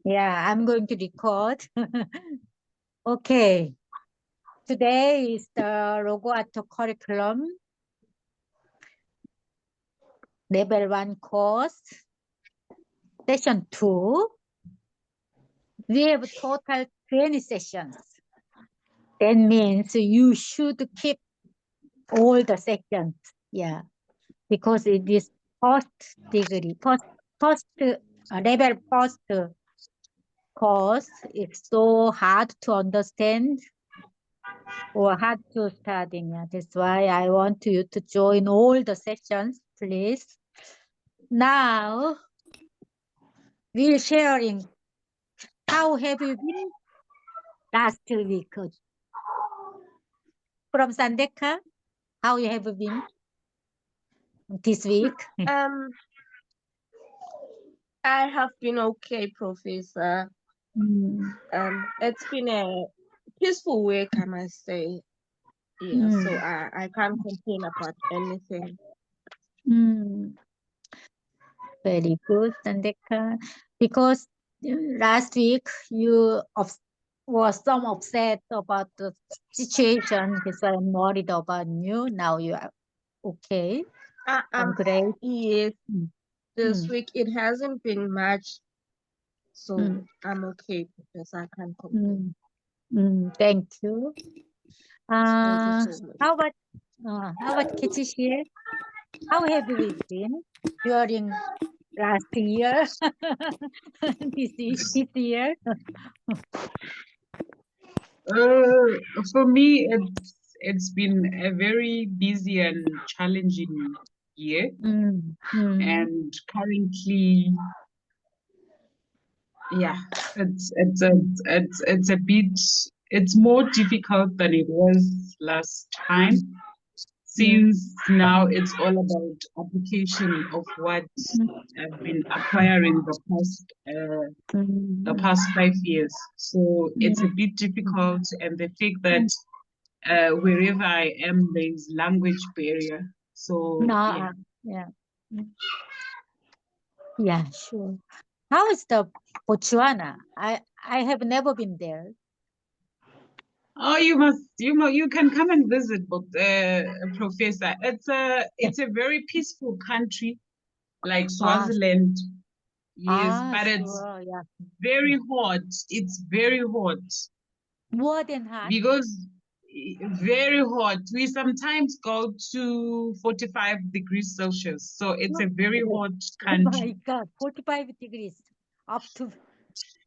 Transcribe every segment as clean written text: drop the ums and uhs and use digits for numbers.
Yeah, I'm going to record. Okay. Today is the Logo Art curriculum, level 1 course, session 2. We have total 20 sessions. That means you should keep all the sections. Yeah, because it is first degree, first level first course. It's so hard to understand or hard to study. Yeah, that's why I want you to join all the sessions, please. Now, we're sharing how have you been last week. From Sandeka, how you have been this week? I have been okay, Professor. It's been a peaceful week, I must say. Yeah, so I can't complain about anything. Very good, Sandeka. Because last week you was some upset about the situation. That's why I'm worried about you. Now you are okay. I'm great. Yes, this week it hasn't been much, so I'm okay, Professor. I can't complain. Thank you. Thank you so much. How about Kechishi? How have we been during last year? this year? For me, it's been a very busy and challenging year, and currently, yeah, it's more difficult than it was last time, since now it's all about application of what I've been acquiring the past 5 years. So it's a bit difficult, and the fact that wherever I am, there's language barrier. So Yeah, sure. How is the Botswana? I have never been there. Oh, you can come and visit, but Professor, it's a very peaceful country, like Swaziland. Yes, but it's very hot. It's very hot. More than hot? Because very hot. We sometimes go to 45 degrees Celsius. So it's a very hot country. Oh my God, 45 degrees up to,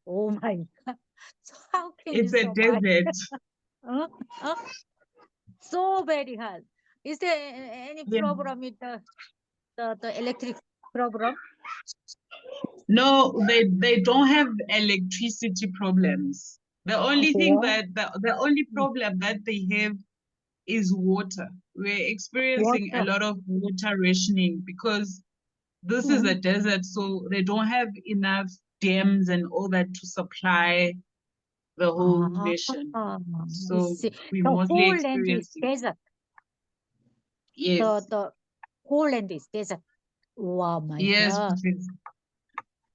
oh my God. So how can it's you a desert. So very hot. Is there any problem with the electric problem? No, they don't have electricity problems. The only thing the only problem that they have is water. We're experiencing a lot of water rationing because this is a desert, so they don't have enough dams and all that to supply the whole nation. So we mostly experiencing desert. Yes. The whole land is desert. Wow, my God.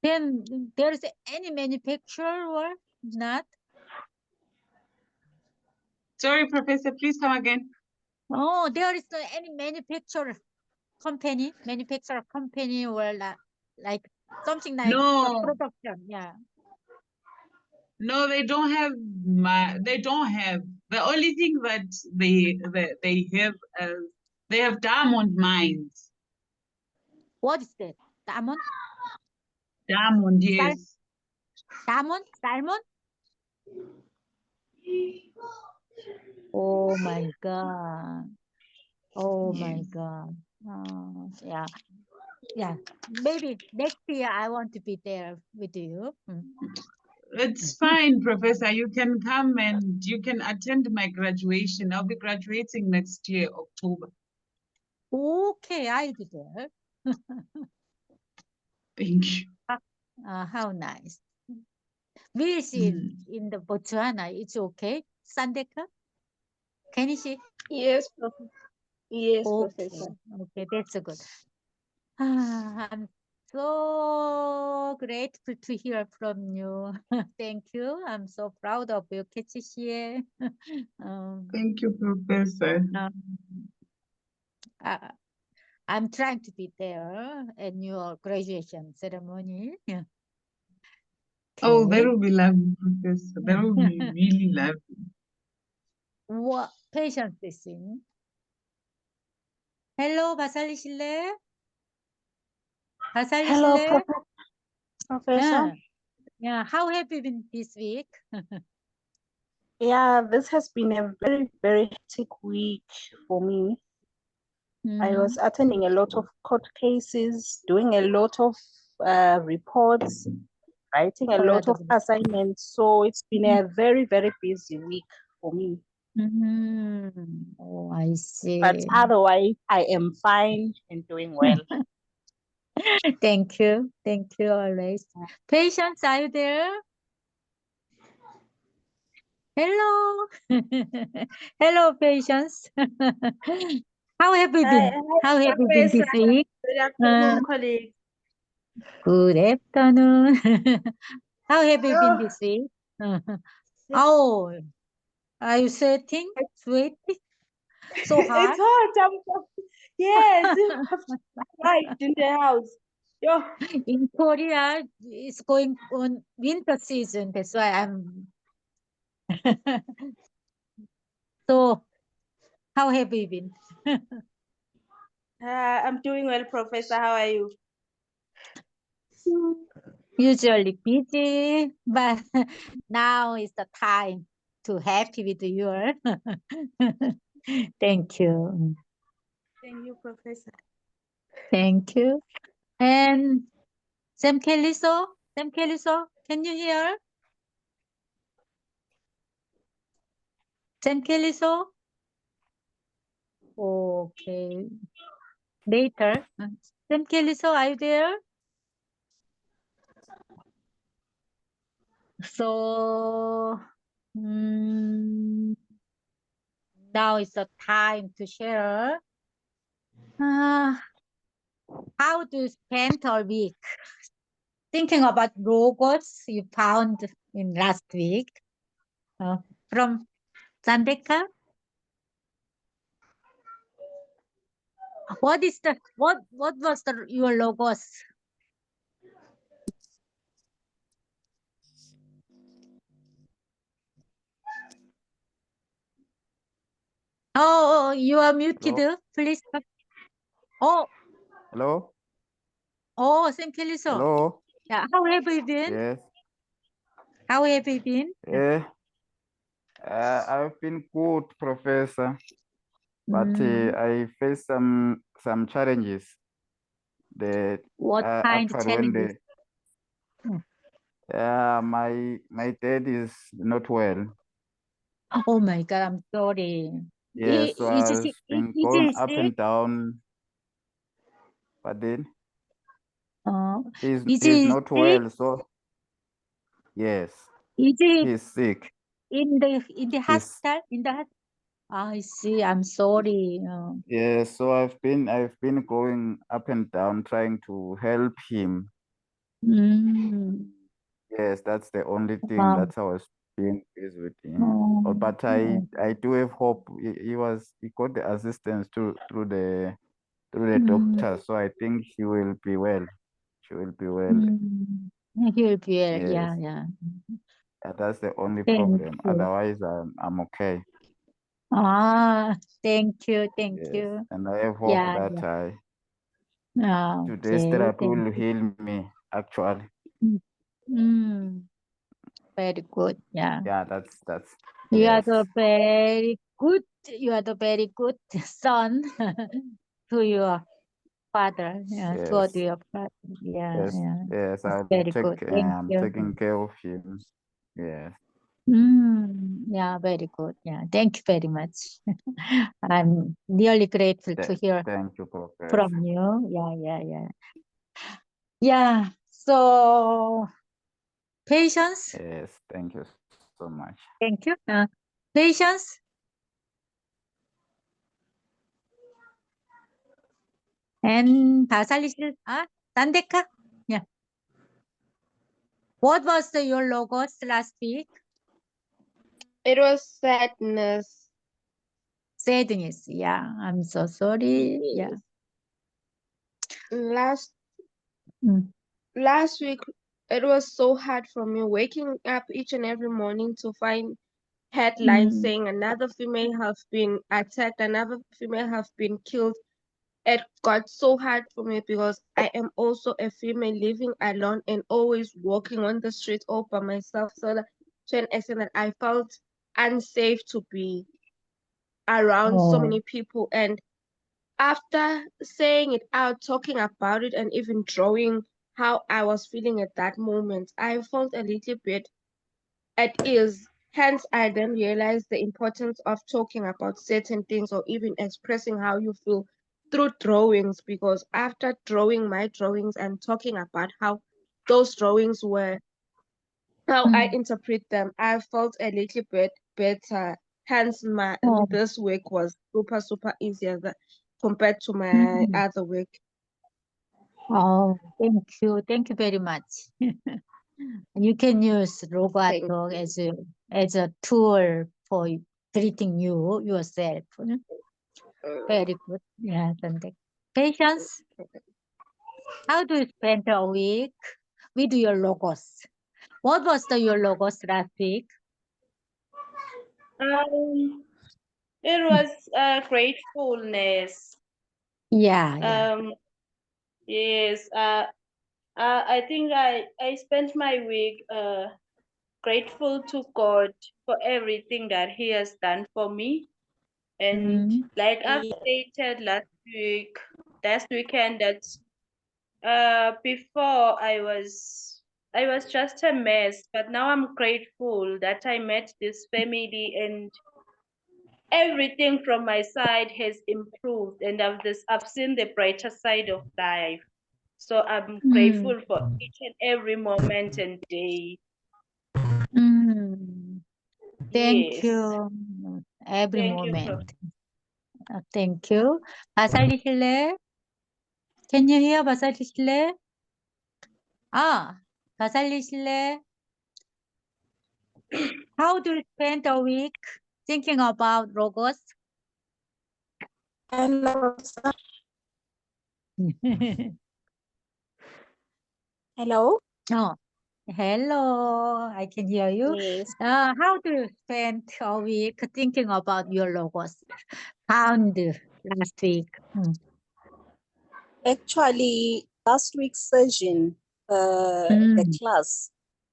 Then there is any manufacturer or not? Sorry, Professor, please come again. Oh, there is any manufacturer company or like something like production, yeah. No, they don't have. They don't have. The only thing that they have diamond mines. What is that? Diamond? Diamond, yes. Diamond? Salmon? Oh my God. Oh my God. Oh, yeah. Yeah. Maybe next year I want to be there with you. It's fine, Professor. You can come and you can attend my graduation. I'll be graduating next year, October. Okay, I'll be there. Thank you. How nice. We'll see in the Botswana. It's okay. Sandeka? Can you see? Yes, Professor. Yes, Professor. Okay, that's good. I'm so grateful to hear from you. Thank you. I'm so proud of you, Ketchishie. Thank you, Professor. I'm trying to be there at your graduation ceremony. Yeah. Oh, that Okay. will be lovely, Professor. That will be really lovely. What patient is in? Hello, 바살리실래? Hello, 바살리실래? Professor. Yeah. How have you been this week? Yeah, this has been a very, very hectic week for me. I was attending a lot of court cases, doing a lot of reports, writing a lot of assignments. So it's been a very, very busy week for me. Oh, I see. But otherwise, I am fine and doing well. Thank you. Thank you always. Patients, are you there? Hello. Hello, patients. How have you been? How have you been this week? Good afternoon, colleagues. Good afternoon. How have you been this week? Oh, are you sweating? Sweating? So hot? It's hot. Yes, right in the house. Yo. In Korea, it's going on winter season. That's why I'm. So, how have you been? I'm doing well, Professor. How are you? Usually busy, but now is the time to happy with your. Thank you. Thank you, Professor. Thank you. And Sam Kellyso, can you hear? Sam Kellyso? Okay. Later. Sam Kellyso, are you there? So now is the time to share. How to spend a week? Thinking about logos you found in last week from Sandeka. What was your logos? Oh, you are muted. Hello? Please. Oh, Hello? thank you, Lisa. Hello? Yeah, how have you been? Yes. How have you been? I've been good, Professor, but I faced some challenges. What kind of actually when challenges? my dad is not well. Oh my God, I'm sorry. Yes, so I've been going he up sick? and down, but then Is he's he not sick? well, so yes, Is he he's sick. in the hospital? I see. I'm sorry. Yes, so I've been going up and down trying to help him. Yes, that's the only thing that I was being busy with him. But I do have hope. He got the assistance through the doctor, so I think he will be well. She will be well. He'll be well. Yes. Yeah. That's the only Thank problem. you. Otherwise, I'm okay. Thank you. Yes. You. And I have hope that today's therapy will heal me, actually. Very good. Yeah. Yeah, that's You are yes. the very good. You are the very good son to your father. Yeah, Yes. toward your father. Yeah. Yes, It's very good. Thank you. taking care of him. Yes. Yeah, very good. Yeah, thank you very much. I'm really grateful to hear Thank you, Professor. from you. Yeah. Yeah. So patience. Yes, thank you so much. Thank you. Patience. And 다 살리실, 단데카? Yeah. What was your logos last week? It was sadness. Sadness. Yeah, I'm so sorry. Yeah. Last Mm. last week, it was so hard for me waking up each and every morning to find headlines saying another female have been attacked, another female have been killed. It got so hard for me because I am also a female living alone and always walking on the street all by myself. So that, to an extent that I felt unsafe to be around so many people. And after saying it out, talking about it, and even drawing how I was feeling at that moment, I felt a little bit at ease. Hence, I then realized the importance of talking about certain things or even expressing how you feel through drawings, because after drawing my drawings and talking about how those drawings were, how I interpret them, I felt a little bit better. Hence, this week was super easier compared to my other week. Oh, thank you very much. You can use logo Thank artwork as a tool for treating yourself. Very good. Yeah, Sandek. Patience. How do you spend a week with your logos? What was your logos last week? It was gratefulness. Yeah. Yes. I think I spent my week grateful to God for everything that He has done for me. And like I've stated last weekend, that before I was just a mess, but now I'm grateful that I met this family and everything from my side has improved, and I've seen the brighter side of life. So I'm grateful for each and every moment and day. Thank Yes. you. Every Thank you, moment. Thank you. 바살리실래? Can you hear 바살리실래? 바살리실래? How do you spend a week thinking about logos? Hello. Hello. Oh, hello. I can hear you. Yes. How do you spend a week thinking about your logos found last week? Actually, last week's session, the class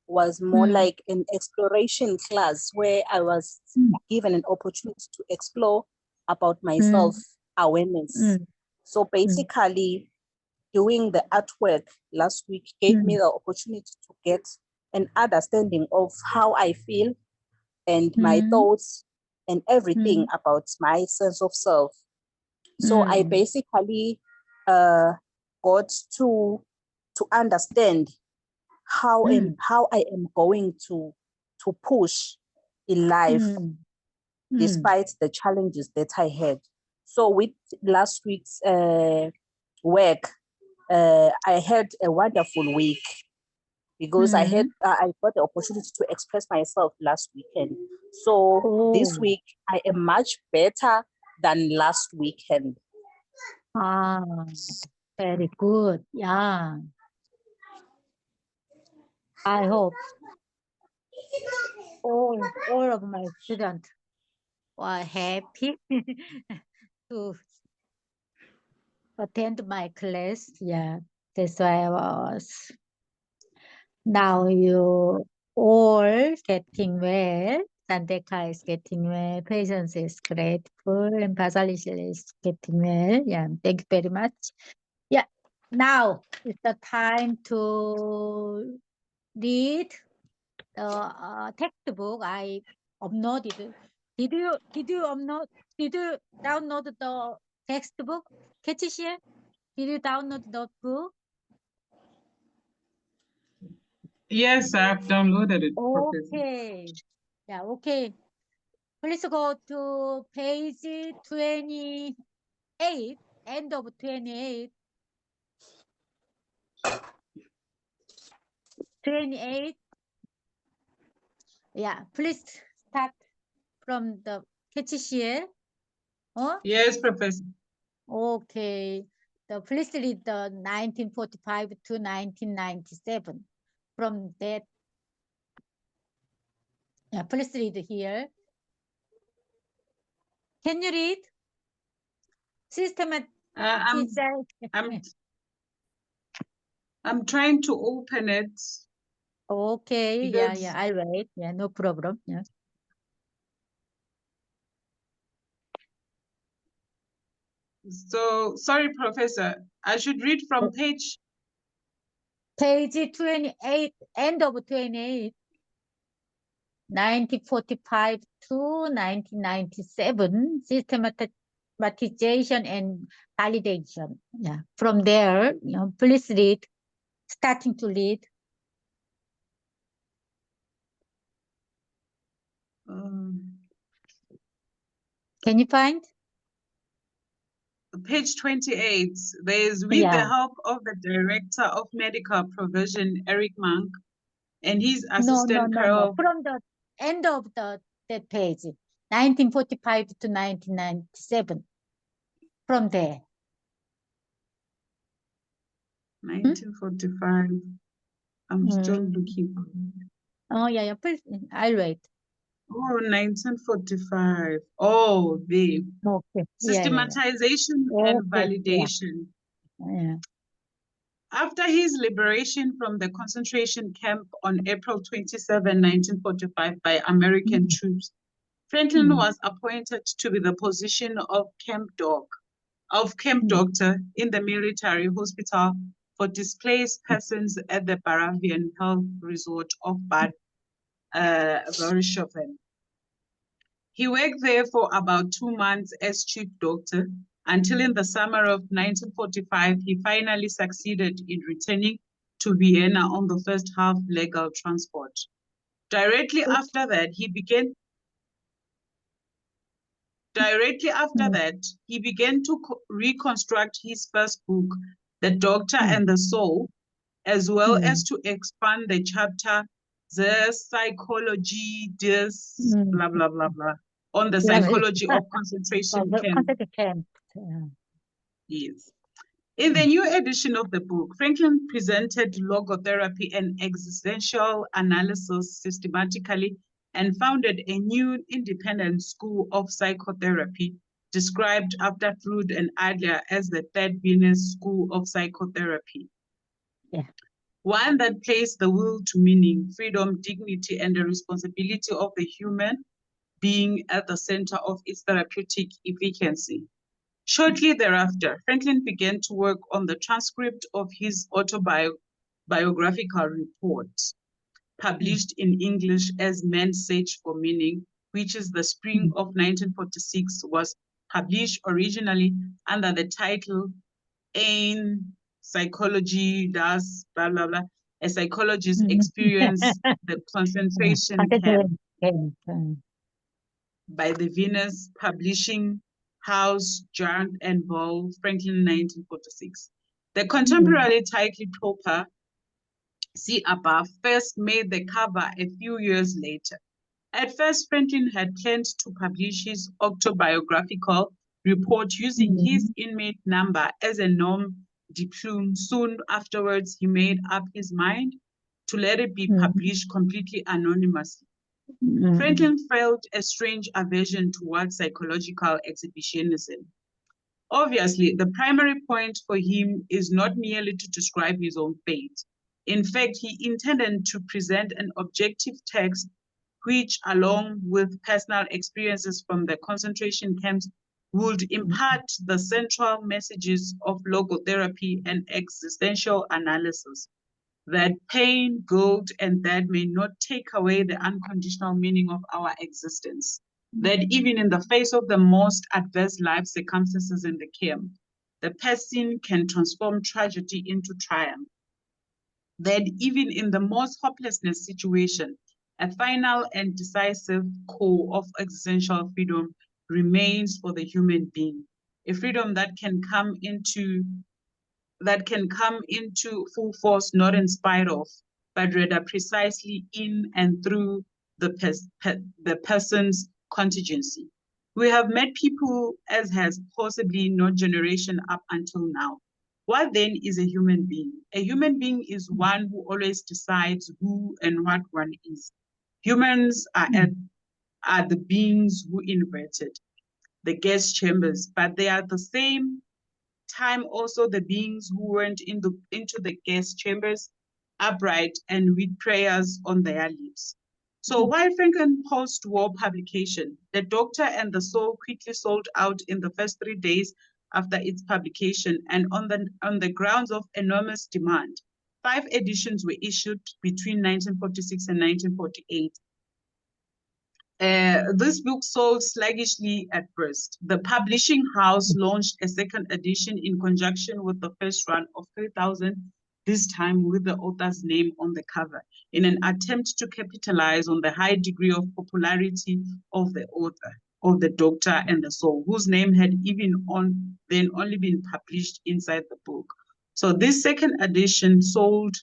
was more like an exploration class where I was given an opportunity to explore about my self-awareness. So basically, doing the artwork last week gave me the opportunity to get an understanding of how I feel and my thoughts and everything about my sense of self. So I basically got to understand how I am going to push in life despite the challenges that I had. So with last week's work, I had a wonderful week because I got the opportunity to express myself last weekend. So this week I am much better than last weekend. Very good. Yeah. I hope all of my students were happy to attend my class. Yeah, that's why I was. Now you all getting well. Sandeka is getting well. Patience is grateful. And Basalisha is getting well. Yeah, thank you very much. Yeah, now it's the time to read the textbook I uploaded. Did you download the textbook? 캐치시에? Did you download the book? Yes, I've downloaded it. Okay. Yeah, okay. Please go to page 28, end of 28. 28. Yeah, please start from the KCCL. Yes, Professor. Okay. Please read the 1945 to 1997. From that, yeah, please read here. Can you read? I'm trying to open it. Okay, because- yeah, I'll wait. Yeah, no problem. Yeah. So, sorry, Professor, I should read from page 28, end of 28. 1945 to 1997, systematization and validation. Yeah, from there, please read, starting to read. Can you find? Page 28. There's with the help of the Director of Medical Provision, Eric Monk, and his assistant, Carol. From the end of that page, 1945 to 1997. From there. 1945. I'm still looking. Oh, yeah, please, I'll wait. Oh, 1945. Oh, the systematization and validation. Yeah. After his liberation from the concentration camp on April 27, 1945 by American troops, Franklin was appointed to the position of camp doctor in the military hospital for displaced persons at the Baravian Health Resort of Bad Wörishofen. He worked there for about 2 months as chief doctor until in the summer of 1945, he finally succeeded in returning to Vienna on the first half legal transport. Directly after that, he began to reconstruct his first book, The Doctor and the Soul, as well as to expand the chapter, The Psychology des blah, blah, blah, blah, on the psychology of concentration camp. Yes. In the new edition of the book, Franklin presented logotherapy and existential analysis systematically and founded a new independent school of psychotherapy described after Freud and Adler as the Third Venus School of Psychotherapy. Yeah. One that placed the will to meaning, freedom, dignity, and the responsibility of the human being at the center of its therapeutic efficacy. Shortly thereafter, Franklin began to work on the transcript of his autobiographical report, published in English as Man's Search for Meaning, which is the spring of 1946, was published originally under the title Ein Psychology das blah, blah, blah, a psychologist experience the concentration camp by the Venus Publishing House, Jarnt and Ball, Franklin, 1946. The contemporary title proper, see above, first made the cover a few years later. At first, Franklin had planned to publish his autobiographical report using his inmate number as a nom de plume. Soon afterwards, he made up his mind to let it be published completely anonymously. Franklin felt a strange aversion towards psychological exhibitionism. Obviously, the primary point for him is not merely to describe his own fate. In fact, he intended to present an objective text which, along with personal experiences from the concentration camps, would impart the central messages of logotherapy and existential analysis, that pain, guilt, and death may not take away the unconditional meaning of our existence, that even in the face of the most adverse life circumstances in the camp, the person can transform tragedy into triumph, that even in the most hopelessness situation, a final and decisive core of existential freedom remains for the human being, a freedom that can come into full force, not in spite of, but rather precisely in and through the person's contingency. We have met people as has possibly no generation up until now. What then is a human being? A human being is one who always decides who and what one is. Humans are the beings who inverted the gas chambers, but they are at the same time also the beings who went into the gas chambers upright and with prayers on their lips. So while Franklin post-war publication, The Doctor and the Soul quickly sold out in the first 3 days after its publication, and on the grounds of enormous demand, 5 editions were issued between 1946 and 1948. This book sold sluggishly at first. The publishing house launched a second edition in conjunction with the first run of 3,000, this time with the author's name on the cover, in an attempt to capitalize on the high degree of popularity of the author, of The Doctor and the Soul, whose name had then only been published inside the book. So this second edition sold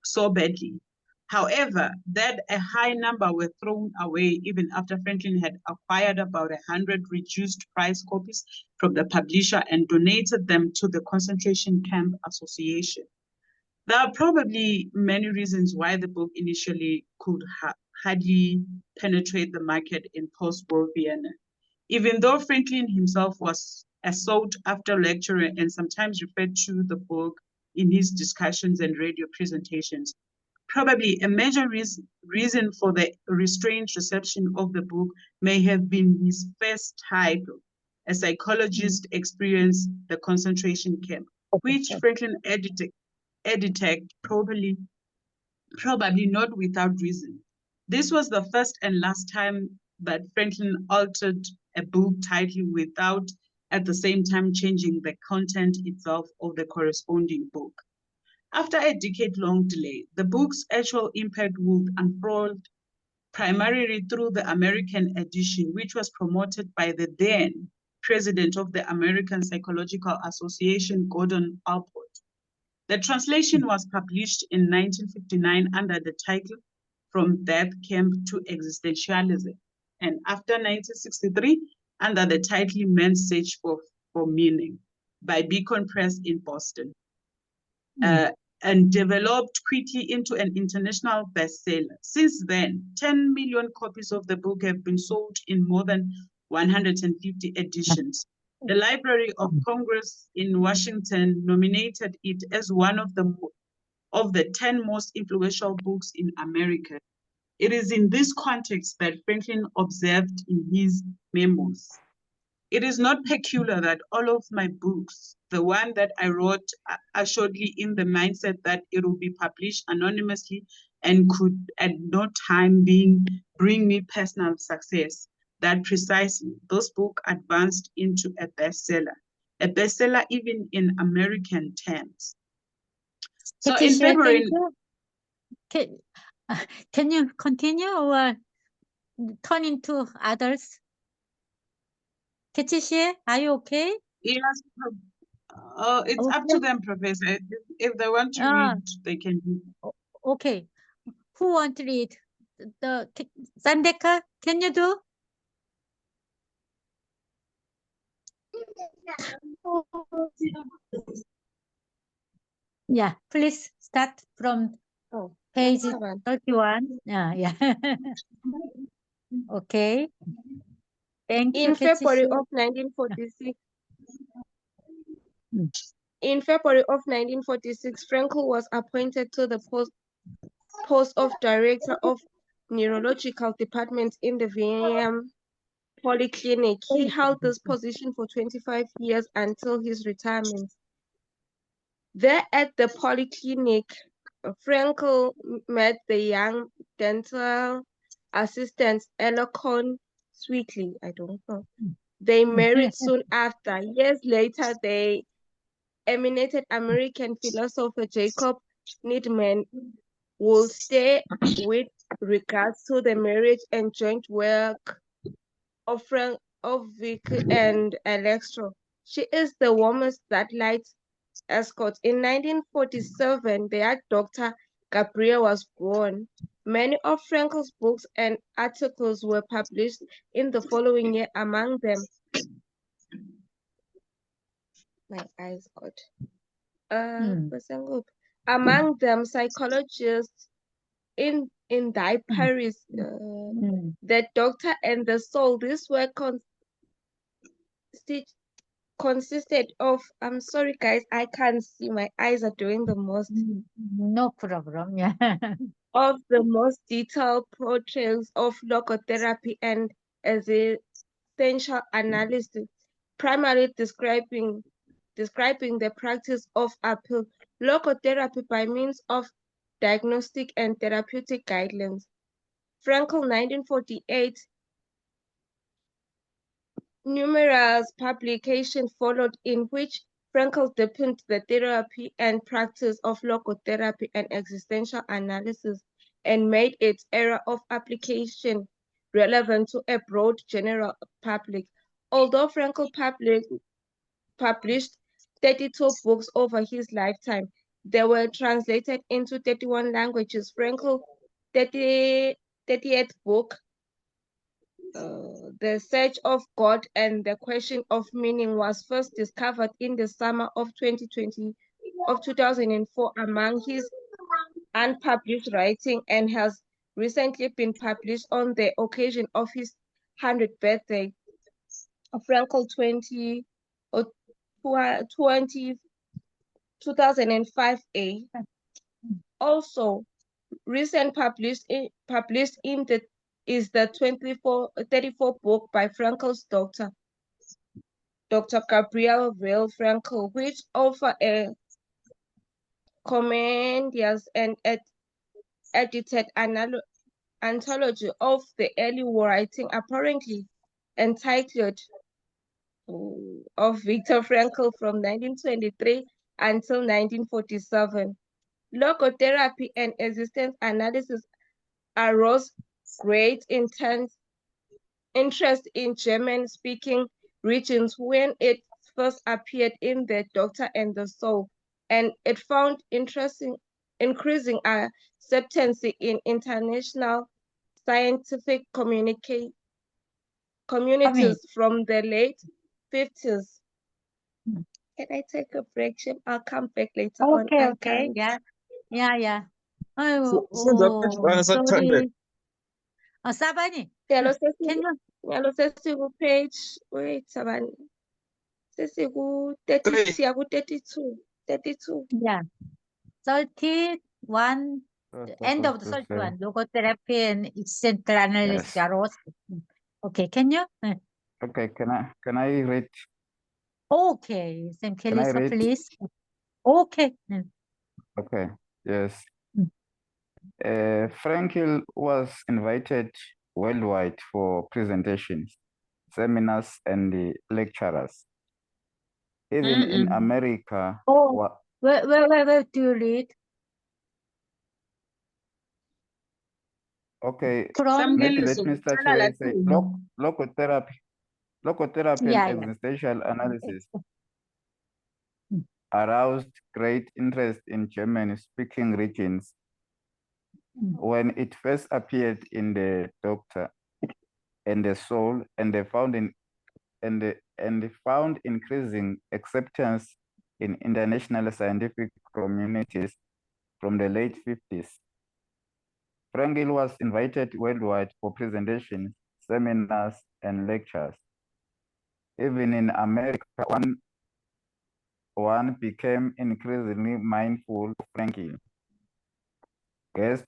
so badly, however, that a high number were thrown away even after Franklin had acquired about 100 reduced price copies from the publisher and donated them to the Concentration Camp Association. There are probably many reasons why the book initially could hardly penetrate the market in post-war Vienna. Even though Franklin himself was a sought-after lecturer and sometimes referred to the book in his discussions and radio presentations, probably a major reason for the restrained reception of the book may have been his first title, A Psychologist Experienced the Concentration Camp, which Franklin edited probably not without reason. This was the first and last time that Franklin altered a book title without at the same time changing the content itself of the corresponding book. After a decade-long delay, the book's actual impact would unfold primarily through the American edition, which was promoted by the then president of the American Psychological Association, Gordon Allport. The translation was published in 1959 under the title From Death Camp to Existentialism, and after 1963 under the title Man's Search for Meaning by Beacon Press in Boston. And developed quickly into an international bestseller. Since then, 10 million copies of the book have been sold in more than 150 editions. The Library of Congress in Washington nominated it as one of the 10 most influential books in America. It is in this context that Franklin observed in his memos, "It is not peculiar that all of my books, the one that I wrote assuredly in the mindset that it will be published anonymously and could at no time bring me personal success, that precisely this book advanced into a bestseller even in American terms." So in February... Can you continue or turn into others? Kechishie, are you okay? Yes, it's okay. up to them, Professor. If they want to read, they can read. Okay. Who want to read? Sandeka, can you do? Yeah, please start from page 31. Yeah. Okay. Thank you. In February of 1946, Frankel was appointed to the post of Director of Neurological Department in the Vienna Polyclinic. He held this position for 25 years until his retirement. There at the Polyclinic, Frankel met the young dental assistant Elocon Sweetly. I don't know. They married soon after. Years later, they eminent American philosopher Jacob Needman will stay with regards to the marriage and joint work of Vic and Alexandra. She is the warmest that light escort. In 1947, their doctor Gabriel was born. Many of Frankel's books and articles were published in the following year, among them, my eyes out. Among them, Psychologists in Paris, The Doctor and the Soul. This work consisted of, I'm sorry guys, I can't see, my eyes are doing the most. No problem, yeah. Of the most detailed portrayals of logotherapy and existential analysis, primarily describing the practice of appeal logotherapy by means of diagnostic and therapeutic guidelines. Frankl, 1948. Numerous publications followed in which Frankl deepened the therapy and practice of logotherapy and existential analysis and made its area of application relevant to a broad general public. Although Frankl published 32 books over his lifetime, they were translated into 31 languages. Frankl's 30th book, The Search of God and the Question of Meaning, was first discovered in the summer of 2004 among his unpublished writing and has recently been published on the occasion of his 100th birthday. Frankl 2005A. Also, recent published in the 34 book by Frankl's Dr. Gabriel Vale Frankl, which offer a compendious and edited anthology of the early writing, apparently entitled of Viktor Frankl from 1923 until 1947. Logotherapy and existence analysis arose great interest in German-speaking regions when it first appeared in The Doctor and the Soul, and it found increasing acceptance in international scientific communities from the late 50s. Can I take a break? I'll come back later on. Okay, yeah. Oh, sorry. Sabani, can you page, wait, Sabani. 32. Yeah. 31, end of the 31, logotherapy and existential analysis. Yes. Okay, can you? Okay, can I read? Okay, thank you, Can I Lisa, read? please. Okay. Okay, yes. Frankl was invited worldwide for presentations, seminars, and lectures. Even in America. Oh, where do you read? Okay, From let me start where I say logotherapy Yeah, and existential analysis aroused great interest in German-speaking regions. When it first appeared in The Doctor and the Soul, and they found increasing acceptance in international scientific communities from the late 50s. Frankl was invited worldwide for presentations, seminars, and lectures. Even in America, one became increasingly mindful of Frankl. Guest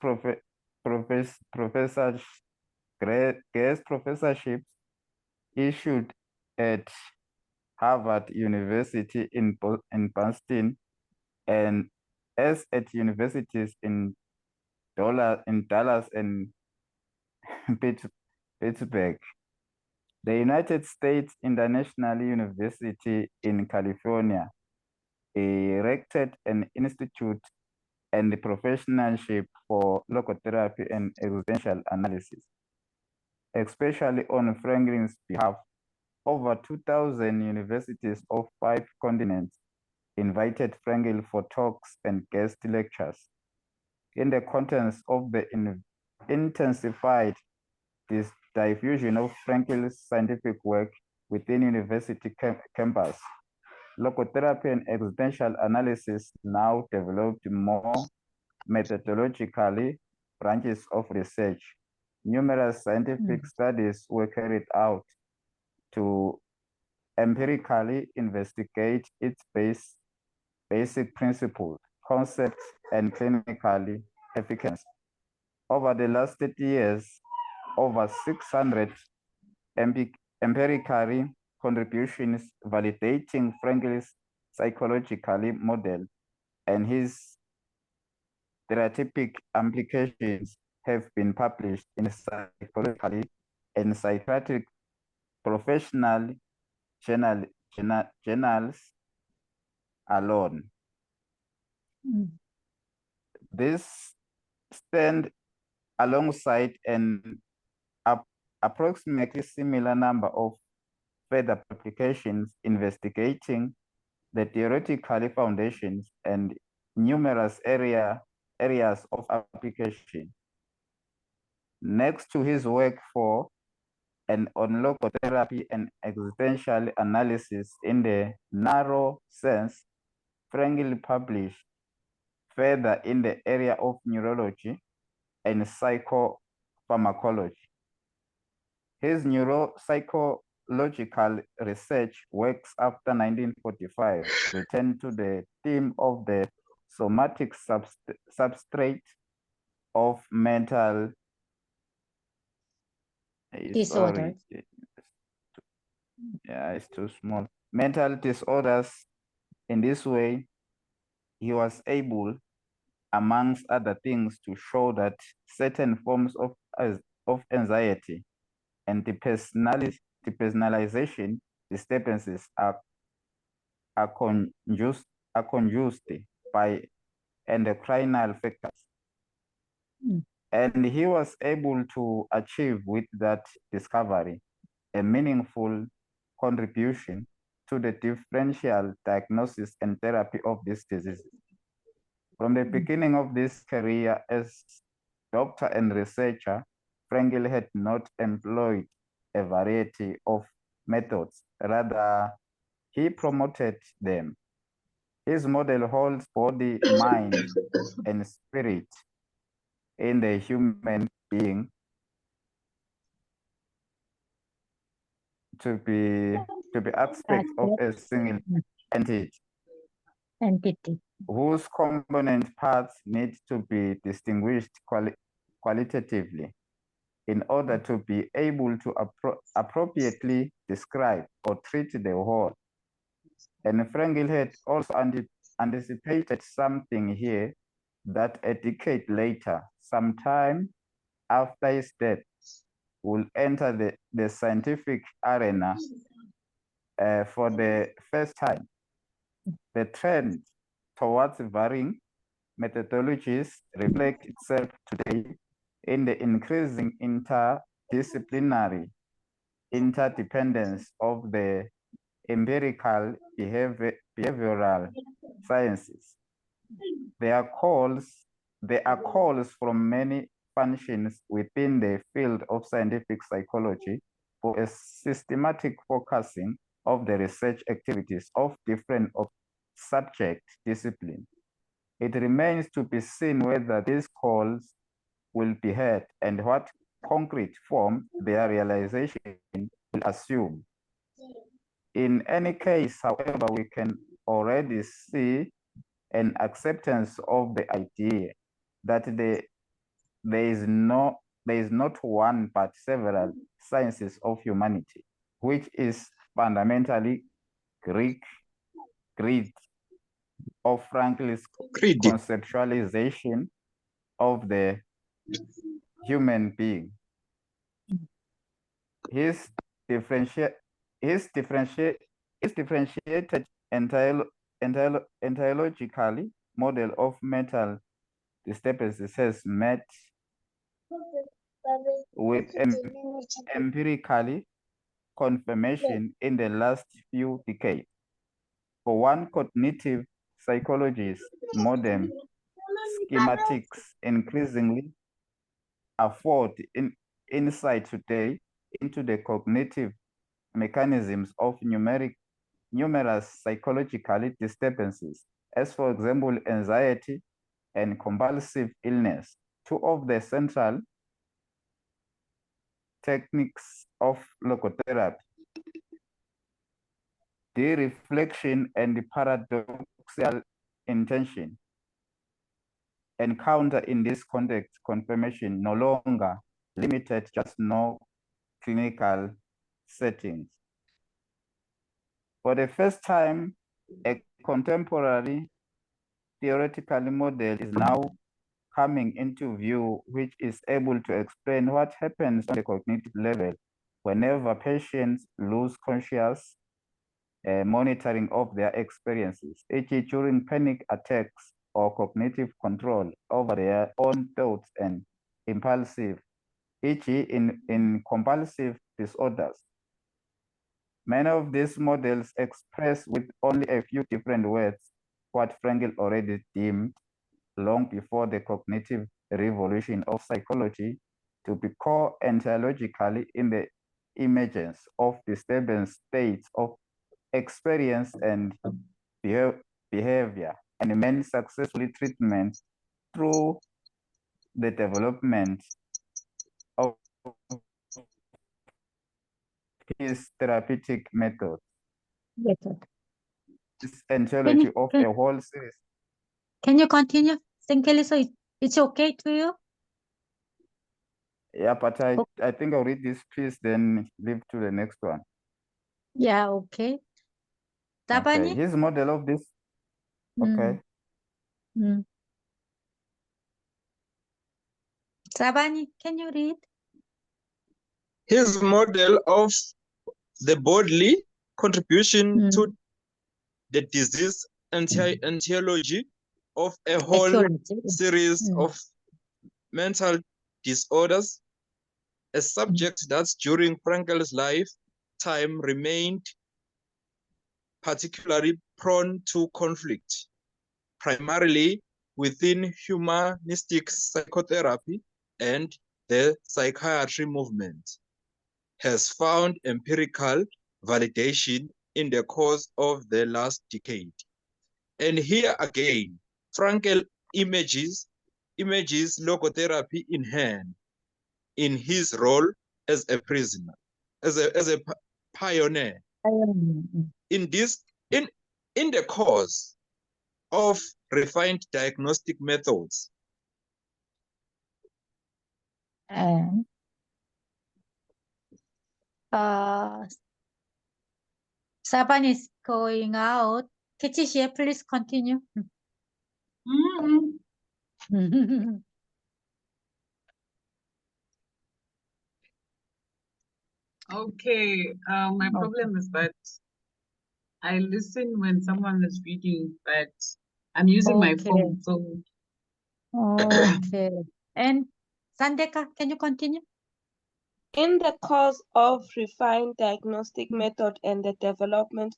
professorships issued at Harvard University in Boston and as at universities in Dallas and Pittsburgh. The United States International University in California erected an institute and the professionalship for logotherapy and existential analysis. Especially on Frankl's behalf, over 2,000 universities of 5 continents invited Frankl for talks and guest lectures. in the context of the intensified diffusion of Frankel's scientific work within university campus. Logotherapy and existential analysis now developed more methodologically branches of research. Numerous scientific studies were carried out to empirically investigate its basic principles, concepts, and clinically efficacy. Over the last 30 years, over 600 empirical contributions validating Frankel's psychologically model and his therapeutic applications have been published in psychological and psychiatric professional journals alone. This stand alongside an approximately similar number of further publications investigating the theoretical foundations and numerous areas of application. Next to his work for and on logotherapy and existential analysis in the narrow sense, Frankel published further in the area of neurology and psychopharmacology. His neuropsychological research works after 1945 returned to the theme of the somatic substrate of mental disorders. Yeah, it's too small. Mental disorders. In this way, he was able, amongst other things, to show that certain forms of anxiety and depersonalization disturbances are conduced by endocrinal factors. And he was able to achieve with that discovery a meaningful contribution to the differential diagnosis and therapy of these diseases. From the beginning of this career as doctor and researcher, Frankel had not employed a variety of methods. Rather, he promoted them. His model holds body, mind, and spirit in the human being to be aspects of a single entity whose component parts need to be distinguished qualitatively in order to be able to appropriately describe or treat the whole. And Frankel had also anticipated something here that a decade later, sometime after his death, will enter the scientific arena for the first time. The trend towards varying methodologies reflects itself today in the increasing interdisciplinary interdependence of the empirical behavioral sciences. There are calls from many functions within the field of scientific psychology for a systematic focusing of the research activities of different subject disciplines. It remains to be seen whether these calls will be heard and what concrete form their realization will assume. In any case, however, we can already see an acceptance of the idea that there is not one but several sciences of humanity, which is fundamentally Greek of Frankel's conceptualization of the human being. His differentiated ontologically model of mental disturbances has met with empirically confirmation in the last few decades. For one cognitive psychologist, modern schematics increasingly afford insight today into the cognitive mechanisms of numerous psychological disturbances, as for example, anxiety and compulsive illness. Two of the central techniques of logotherapy, the reflection and the paradoxical intention, encounter in this context confirmation no longer limited just no clinical settings. For the first time, a contemporary theoretical model is now coming into view, which is able to explain what happens on the cognitive level whenever patients lose conscious monitoring of their experiences, e.g. during panic attacks or cognitive control over their own thoughts and impulsive, e.g. in compulsive disorders. Many of these models express with only a few different words what Frankl already deemed long before the cognitive revolution of psychology to be core ontologically in the emergence of disturbance states of experience and behavior, and many successfully treatment through the development of his therapeutic method. This ontology of a whole series. Can you continue? Simply, so it's okay to you? Yeah, but I think I'll read this piece, then leave to the next one. Yeah, okay. Okay, his model of this. Okay. Sabani, can you read? His model of the bodily contribution to the disease etiology of a whole series of mental disorders, a subject that during Frankl's lifetime remained particularly prone to conflict, primarily within humanistic psychotherapy and the psychiatry movement, has found empirical validation in the course of the last decade. And here again, Frankl images logotherapy in hand in his role as a prisoner, as a pioneer. In the course of refined diagnostic methods. Saban is going out. Ketchia, please continue. Okay, my problem is that I listen when someone is reading, but I'm using my phone, so. Okay. And Sandeka, can you continue? In the course of refined diagnostic method and the development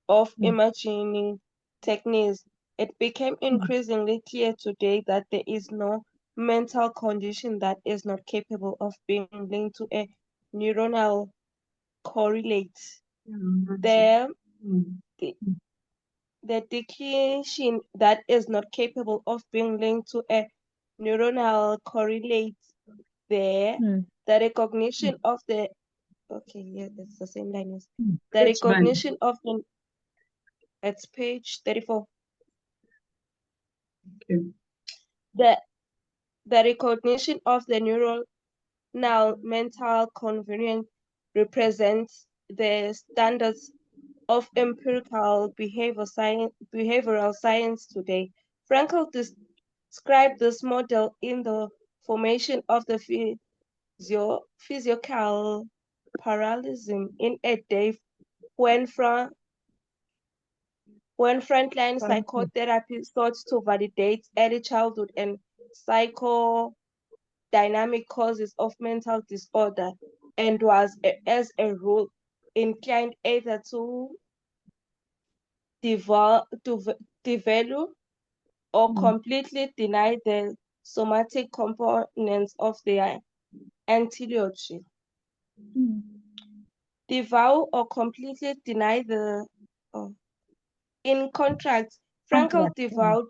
of imaging techniques, it became increasingly clear today that there is no mental condition that is not capable of being linked to a neuronal correlate. The dictation that is not capable of being linked to a neuronal correlate there, the recognition of the, okay, yeah, that's the same line as, the recognition of the, it's page 34. Okay. The recognition of the neuronal mental convenience represents the standards of empirical behavioral science today. Frankl described this model in the formation of the physical parallelism in a day when frontline psychotherapy sought to validate early childhood and psychodynamic causes of mental disorder, and was, as a rule, inclined either to devalue or completely deny the somatic components of their etiology. Disavow or completely deny the in contrast, Frankel disavowed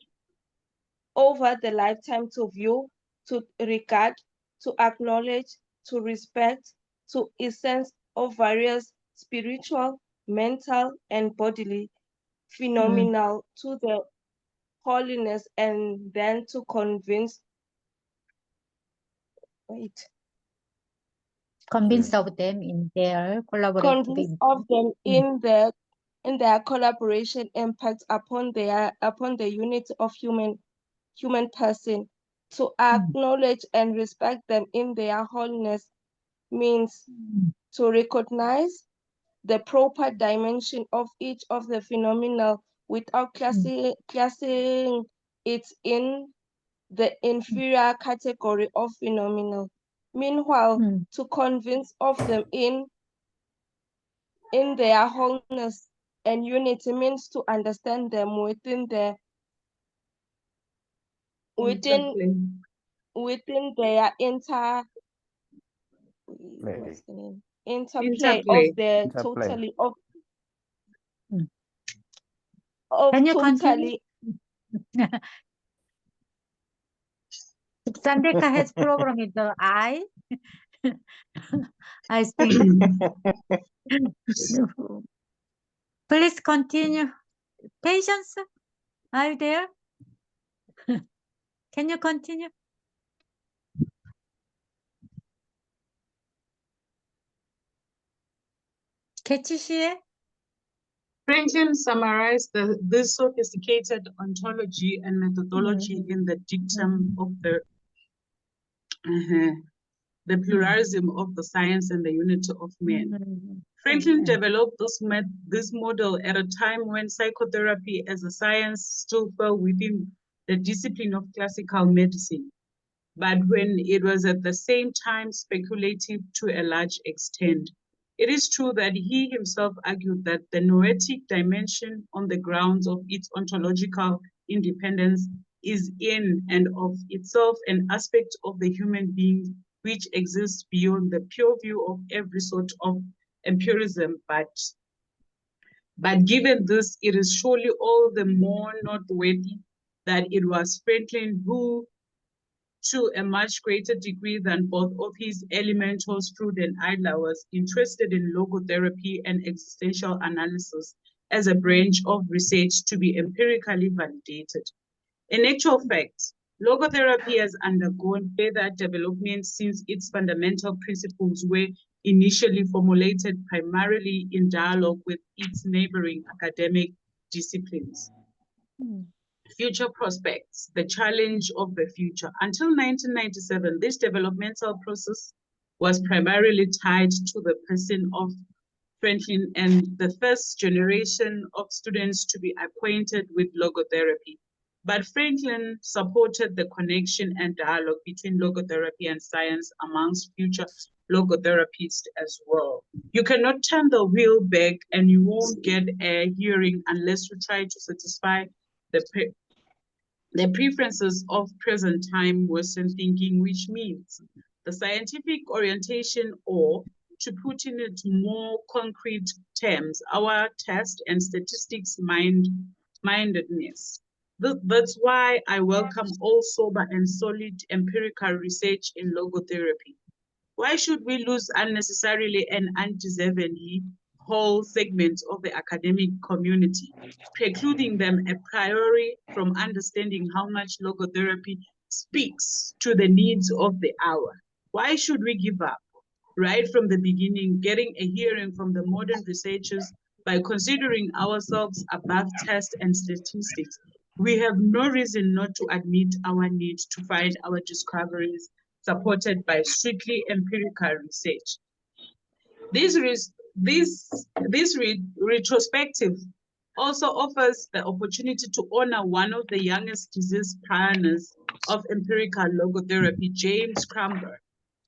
over the lifetime to view, to regard, to acknowledge, to respect, to essence of various spiritual, mental, and bodily phenomena to the holiness, and then to convince of them in their collaborative convince of them in their collaboration impact upon the unity of human person. To acknowledge and respect them in their wholeness means to recognize the proper dimension of each of the phenomena without classing it in the inferior category of phenomena. Meanwhile, to convince of them in their wholeness and unity means to understand them within their interplay of the totally of Can you totally. Sandeka has problem with the eye. I think. Please continue. Patience, are you there? Can you continue? Franklin summarized this sophisticated ontology and methodology in the dictum of the pluralism of the science and the unity of men. Franklin developed this model at a time when psychotherapy as a science still fell within the discipline of classical medicine, but when it was at the same time speculative to a large extent. It is true that he himself argued that the noetic dimension, on the grounds of its ontological independence, is in and of itself an aspect of the human being which exists beyond the pure view of every sort of empiricism. But given this, it is surely all the more noteworthy that it was Franklin who, to a much greater degree than both of his elemental student Adler, was interested in logotherapy and existential analysis as a branch of research to be empirically validated. In actual fact, logotherapy has undergone further development since its fundamental principles were initially formulated primarily in dialogue with its neighboring academic disciplines. Future prospects, the challenge of the future. Until 1997, this developmental process was primarily tied to the person of Franklin and the first generation of students to be acquainted with logotherapy. But Franklin supported the connection and dialogue between logotherapy and science amongst future logotherapists as well. You cannot turn the wheel back and you won't get a hearing unless you try to satisfy the preferences of present time Western thinking, which means the scientific orientation, or to put in it more concrete terms, our test and statistics mindedness. That's why I welcome all sober and solid empirical research in logotherapy. Why should we lose unnecessarily and undeservedly whole segments of the academic community, precluding them a priori from understanding how much logotherapy speaks to the needs of the hour? Why should we give up right from the beginning, getting a hearing from the modern researchers by considering ourselves above tests and statistics? We have no reason not to admit our need to find our discoveries supported by strictly empirical research. This retrospective also offers the opportunity to honor one of the youngest disease pioneers of empirical logotherapy, James Crumber.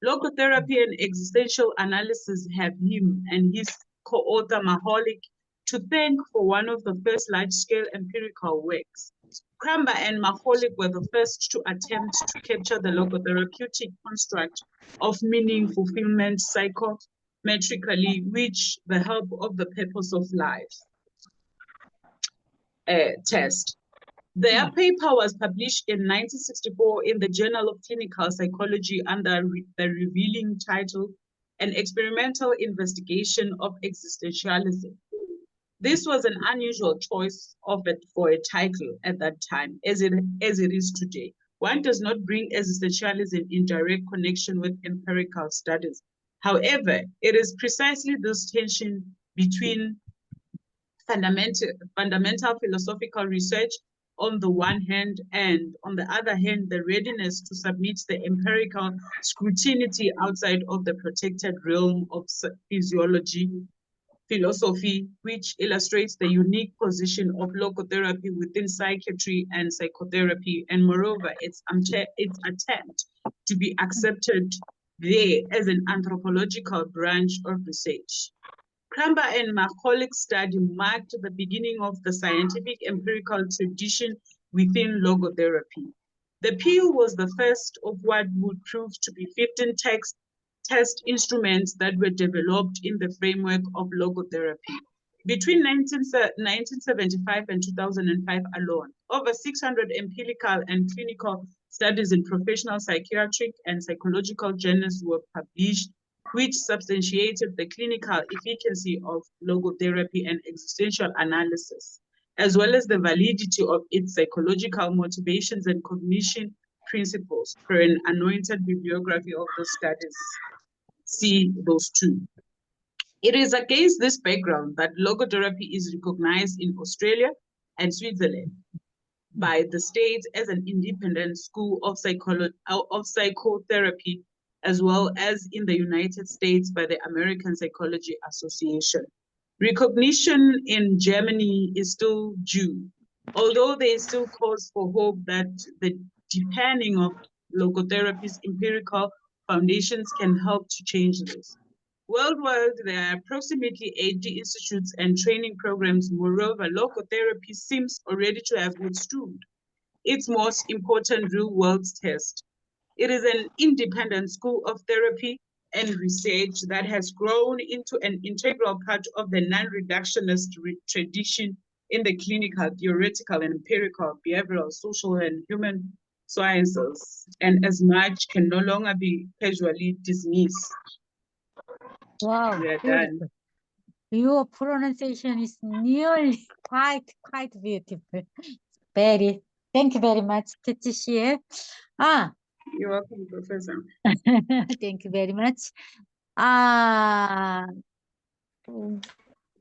Logotherapy and existential analysis have him and his co-author Mahalik to thank for one of the first large-scale empirical works. Crumber and Macaulay were the first to attempt to capture the logotherapeutic construct of meaning fulfillment psychometrically, which the help of the purpose of life test. Their paper was published in 1964 in the Journal of Clinical Psychology under the revealing title, An Experimental Investigation of Existentialism. This was an unusual choice for a title at that time, as it is today. One does not bring existentialism in direct connection with empirical studies. However, it is precisely this tension between fundamental philosophical research on the one hand, and on the other hand, the readiness to submit the empirical scrutiny outside of the protected realm of philosophy, which illustrates the unique position of logotherapy within psychiatry and psychotherapy, and moreover, its attempt to be accepted there as an anthropological branch of research. Crumber and Macaulay's study marked the beginning of the scientific empirical tradition within logotherapy. The PU was the first of what would prove to be 15 test instruments that were developed in the framework of logotherapy. Between 1975 and 2005 alone, over 600 empirical and clinical studies in professional psychiatric and psychological journals were published, which substantiated the clinical efficacy of logotherapy and existential analysis, as well as the validity of its psychological motivations and cognition principles, for an anointed bibliography of the studies. See those two. It is against this background that logotherapy is recognized in Australia and Switzerland by the state as an independent school of psychotherapy, as well as in the United States by the American Psychology Association. Recognition in Germany is still due, although there is still cause for hope that the deepening of logotherapy's empirical foundations can help to change this. Worldwide, there are approximately 80 institutes and training programs. Moreover, logotherapy seems already to have withstood its most important real-world test. It is an independent school of therapy and research that has grown into an integral part of the non-reductionist tradition in the clinical, theoretical, and empirical, behavioral, social, and human sciences, and as much can no longer be casually dismissed. Wow, We are done. Your pronunciation is nearly quite beautiful. Thank you very much, Kechi. You're welcome, Professor. Thank you very much.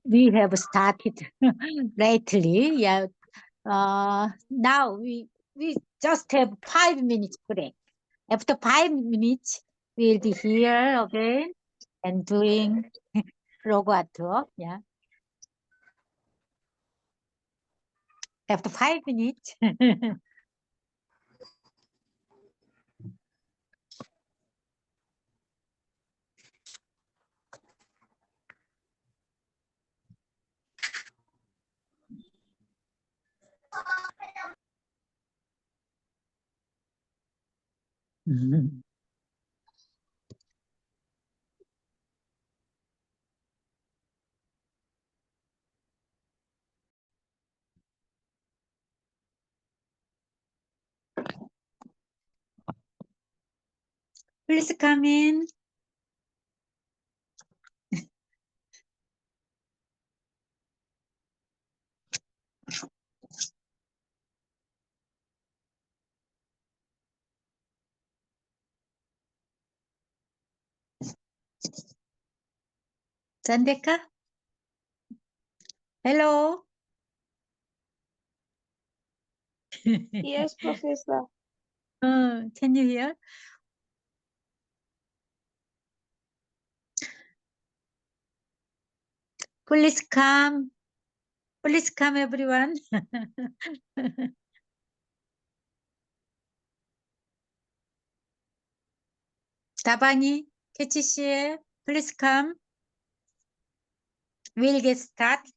We have started lately. Yeah. Now we just have 5 minutes break. After 5 minutes, we'll be here again and doing logo artwork. Yeah. After 5 minutes. Please come in. Sandeka? Hello? Yes, Professor. Can you hear? Please come. Please come, everyone. 다방이, 캐치 씨, please come. We'll get started.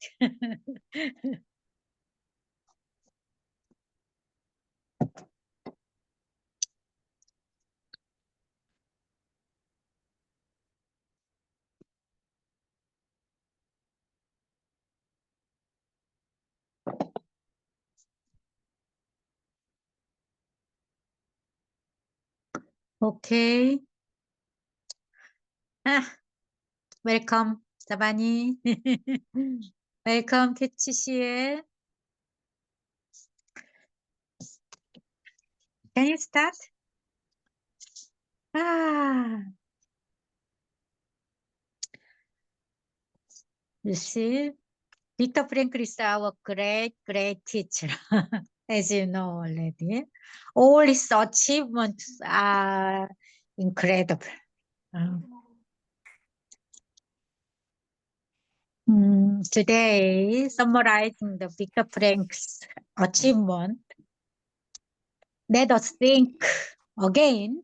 Okay. Welcome, Sabani. Welcome, Ketchishie. Can you start? You see, Viktor Frankl is our great teacher, as you know already. All his achievements are incredible. Today, summarizing the Viktor Frankl's achievement, let us think again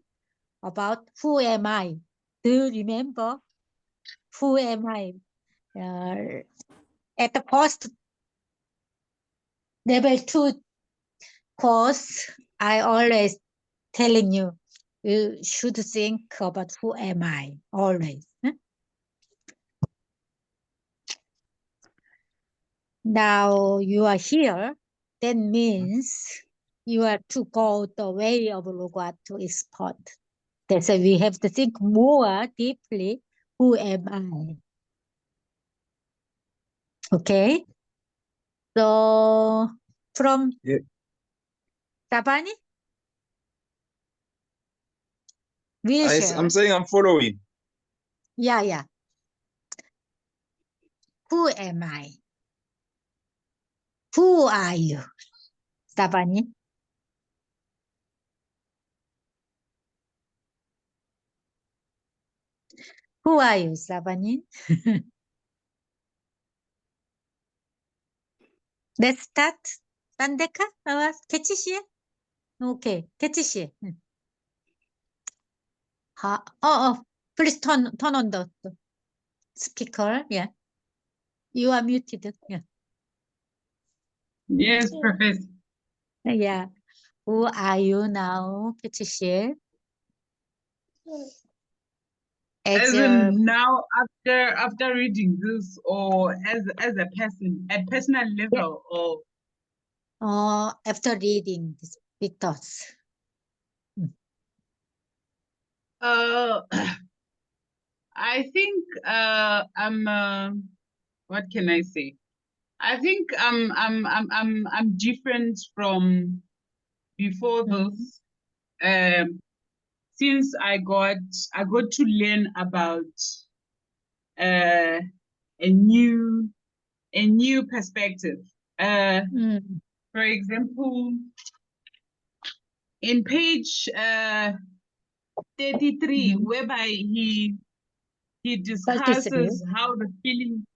about who am I? Do you remember who am I? At the first level 2 course, I always telling you, you should think about who am I, always. Now you are here, that means you are to go the way of Logos to export. That's why we have to think more deeply, who am I? Okay? So, from Sabani? I'm saying I'm following. Yeah. Who am I? Who are you, Sabani? Who are you, Sabani? Let's start. Sandeka? Ketchishie? Okay, Ketchishie. Please turn on the speaker. Yeah. You are muted. Yeah. Yes, Professor. Yeah. Who are you now, Ketchishie? As in now, after reading this, or as a person, at personal level, or after reading this Victor's. I think I'm what can I say? I think I'm different from before this. Since I got to learn about a new perspective. For example, in page 33, whereby he discusses how the feeling.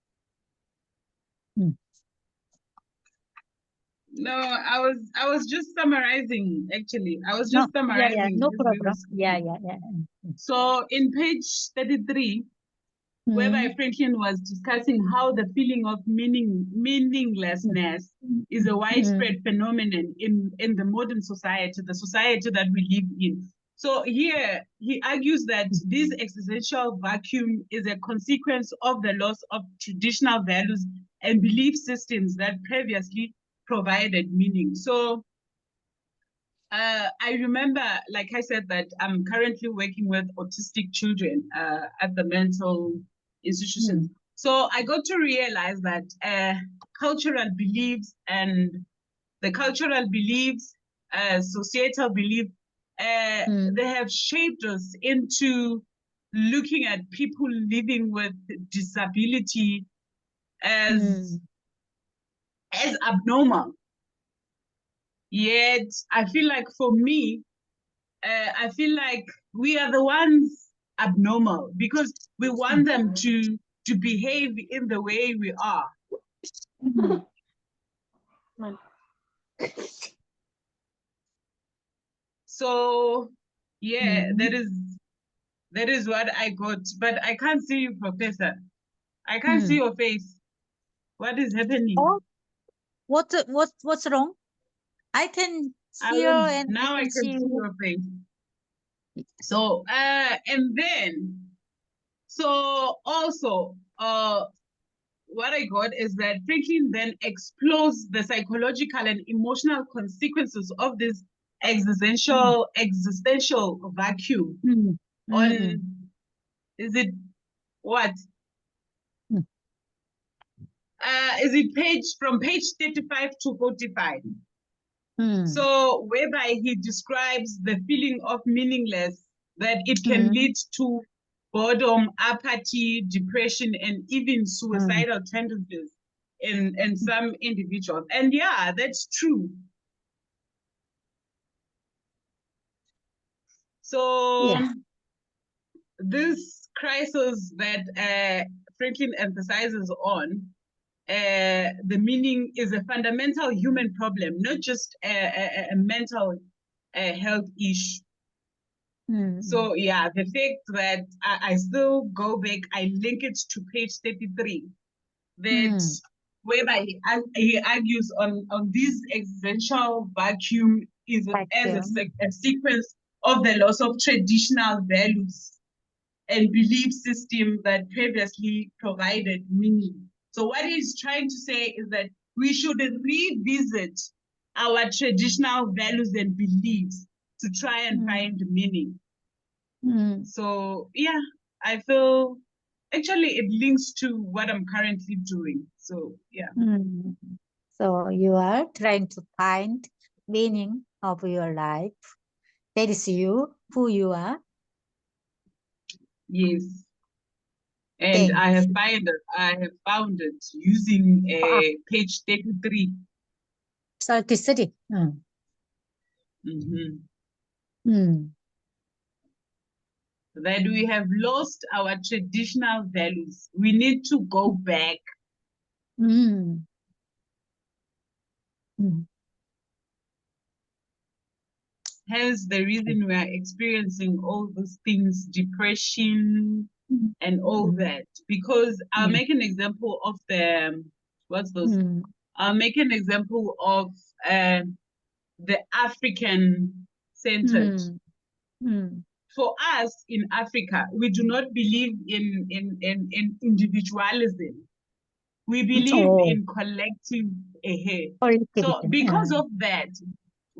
No, I was just summarizing, actually. I was just summarizing. Yeah, no problem. Yeah. So in page 33, whereby Franklin was discussing how the feeling of meaninglessness is a widespread phenomenon in the modern society, the society that we live in. So here he argues that this existential vacuum is a consequence of the loss of traditional values and belief systems that previously provided meaning. So I remember, like I said, that I'm currently working with autistic children at the mental institutions. So I got to realize that cultural beliefs and the cultural beliefs, societal belief, they have shaped us into looking at people living with disability as abnormal. Yet I feel like for me, I feel like we are the ones abnormal because we want them to behave in the way we are. So yeah, that is what I got. But I can't see you, Professor. I can't see your face. What is happening? Oh, what's wrong? I can see you and now I can see your face. So, and then, so also, what I got is that Franklin then explores the psychological and emotional consequences of this existential vacuum on, is it what? Is it from page 35 to 45? So whereby he describes the feeling of meaningless, that it can lead to boredom, apathy, depression, and even suicidal tendencies in some individuals. And yeah, that's true. So this crisis that Franklin emphasizes on, the meaning is a fundamental human problem, not just a mental health issue. So yeah, the fact that I still go back, I link it to page 33, that whereby he argues on this existential vacuum is as a sequence of the loss of traditional values and belief system that previously provided meaning. So what he's trying to say is that we should revisit our traditional values and beliefs to try and find meaning. So yeah, I feel actually it links to what I'm currently doing. So yeah. So you are trying to find meaning of your life. That is you, who you are. Yes. And I have found it using page 33. 33. That we have lost our traditional values. We need to go back. Hence the reason we are experiencing all those things, depression and all that. Because I'll make an example of I'll make an example of the African centered. For us in Africa, we do not believe in individualism. We believe in collective. So because of that,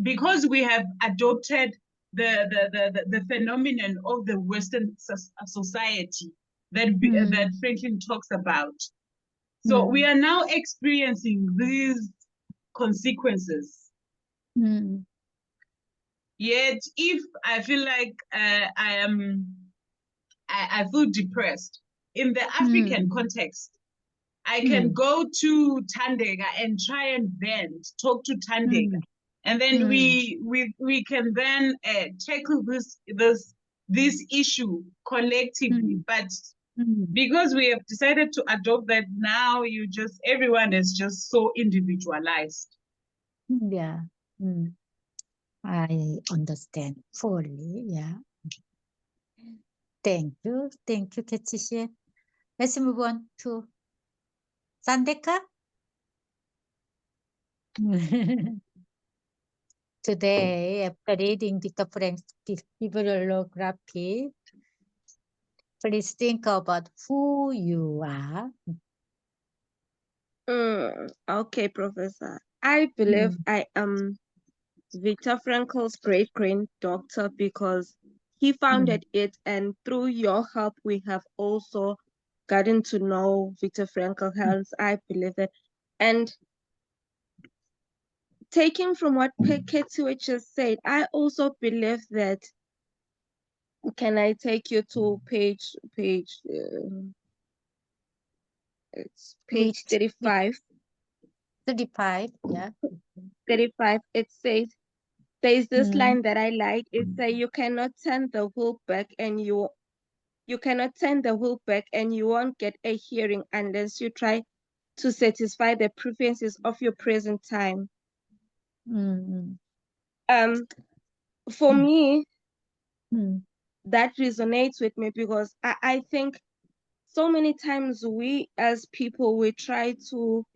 because we have adopted the phenomenon of the Western society that Franklin talks about. So we are now experiencing these consequences. Yet, if I feel like I feel depressed in the African context, I can go to Tandega and try and vent, talk to Tandega, and then we can then tackle this issue collectively. But because we have decided to adopt that now, everyone is just so individualized. Yeah. I understand fully. Yeah. Thank you, Ketsi. Let's move on to Sandeka. Today, after reading Victor Frank's bibliography, please think about who you are. Okay, Professor. I believe I am Viktor Frankl's great-granddaughter because he founded it, and through your help, we have also gotten to know Viktor Frankl. Hence, I believe it. And taking from what Ketsi just said, I also believe that. Can I take you to page? It's page 35. 35, yeah. 35. It says, there's this line that I like. It says, you cannot turn the wheel back and you cannot turn the wheel back and you won't get a hearing unless you try to satisfy the preferences of your present time. For me, that resonates with me because I think so many times we as people, we try to